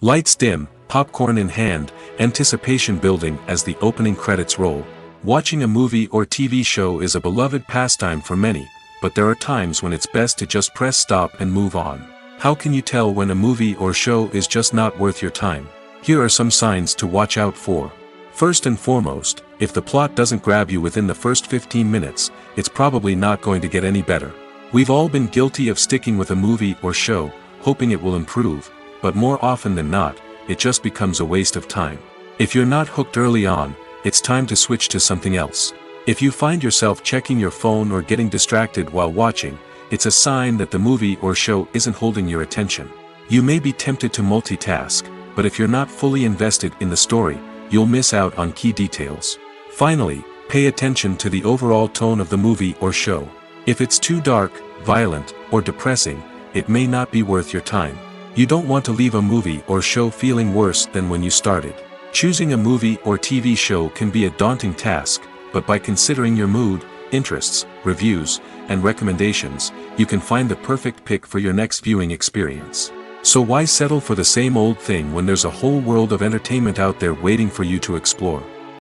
Lights dim, popcorn in hand, anticipation building as the opening credits roll. Watching a movie or TV show is a beloved pastime for many, but there are times when it's best to just press stop and move on. How can you tell when a movie or show is just not worth your time? Here are some signs to watch out for. First and foremost, if the plot doesn't grab you within the first 15 minutes, it's probably not going to get any better. We've all been guilty of sticking with a movie or show, hoping it will improve, but more often than not, it just becomes a waste of time. If you're not hooked early on, it's time to switch to something else. If you find yourself checking your phone or getting distracted while watching, it's a sign that the movie or show isn't holding your attention. You may be tempted to multitask, but if you're not fully invested in the story, you'll miss out on key details. Finally, pay attention to the overall tone of the movie or show. If it's too dark, violent, or depressing, it may not be worth your time. You don't want to leave a movie or show feeling worse than when you started. Choosing a movie or TV show can be a daunting task, but by considering your mood, interests, reviews, and recommendations, you can find the perfect pick for your next viewing experience. So why settle for the same old thing when there's a whole world of entertainment out there waiting for you to explore?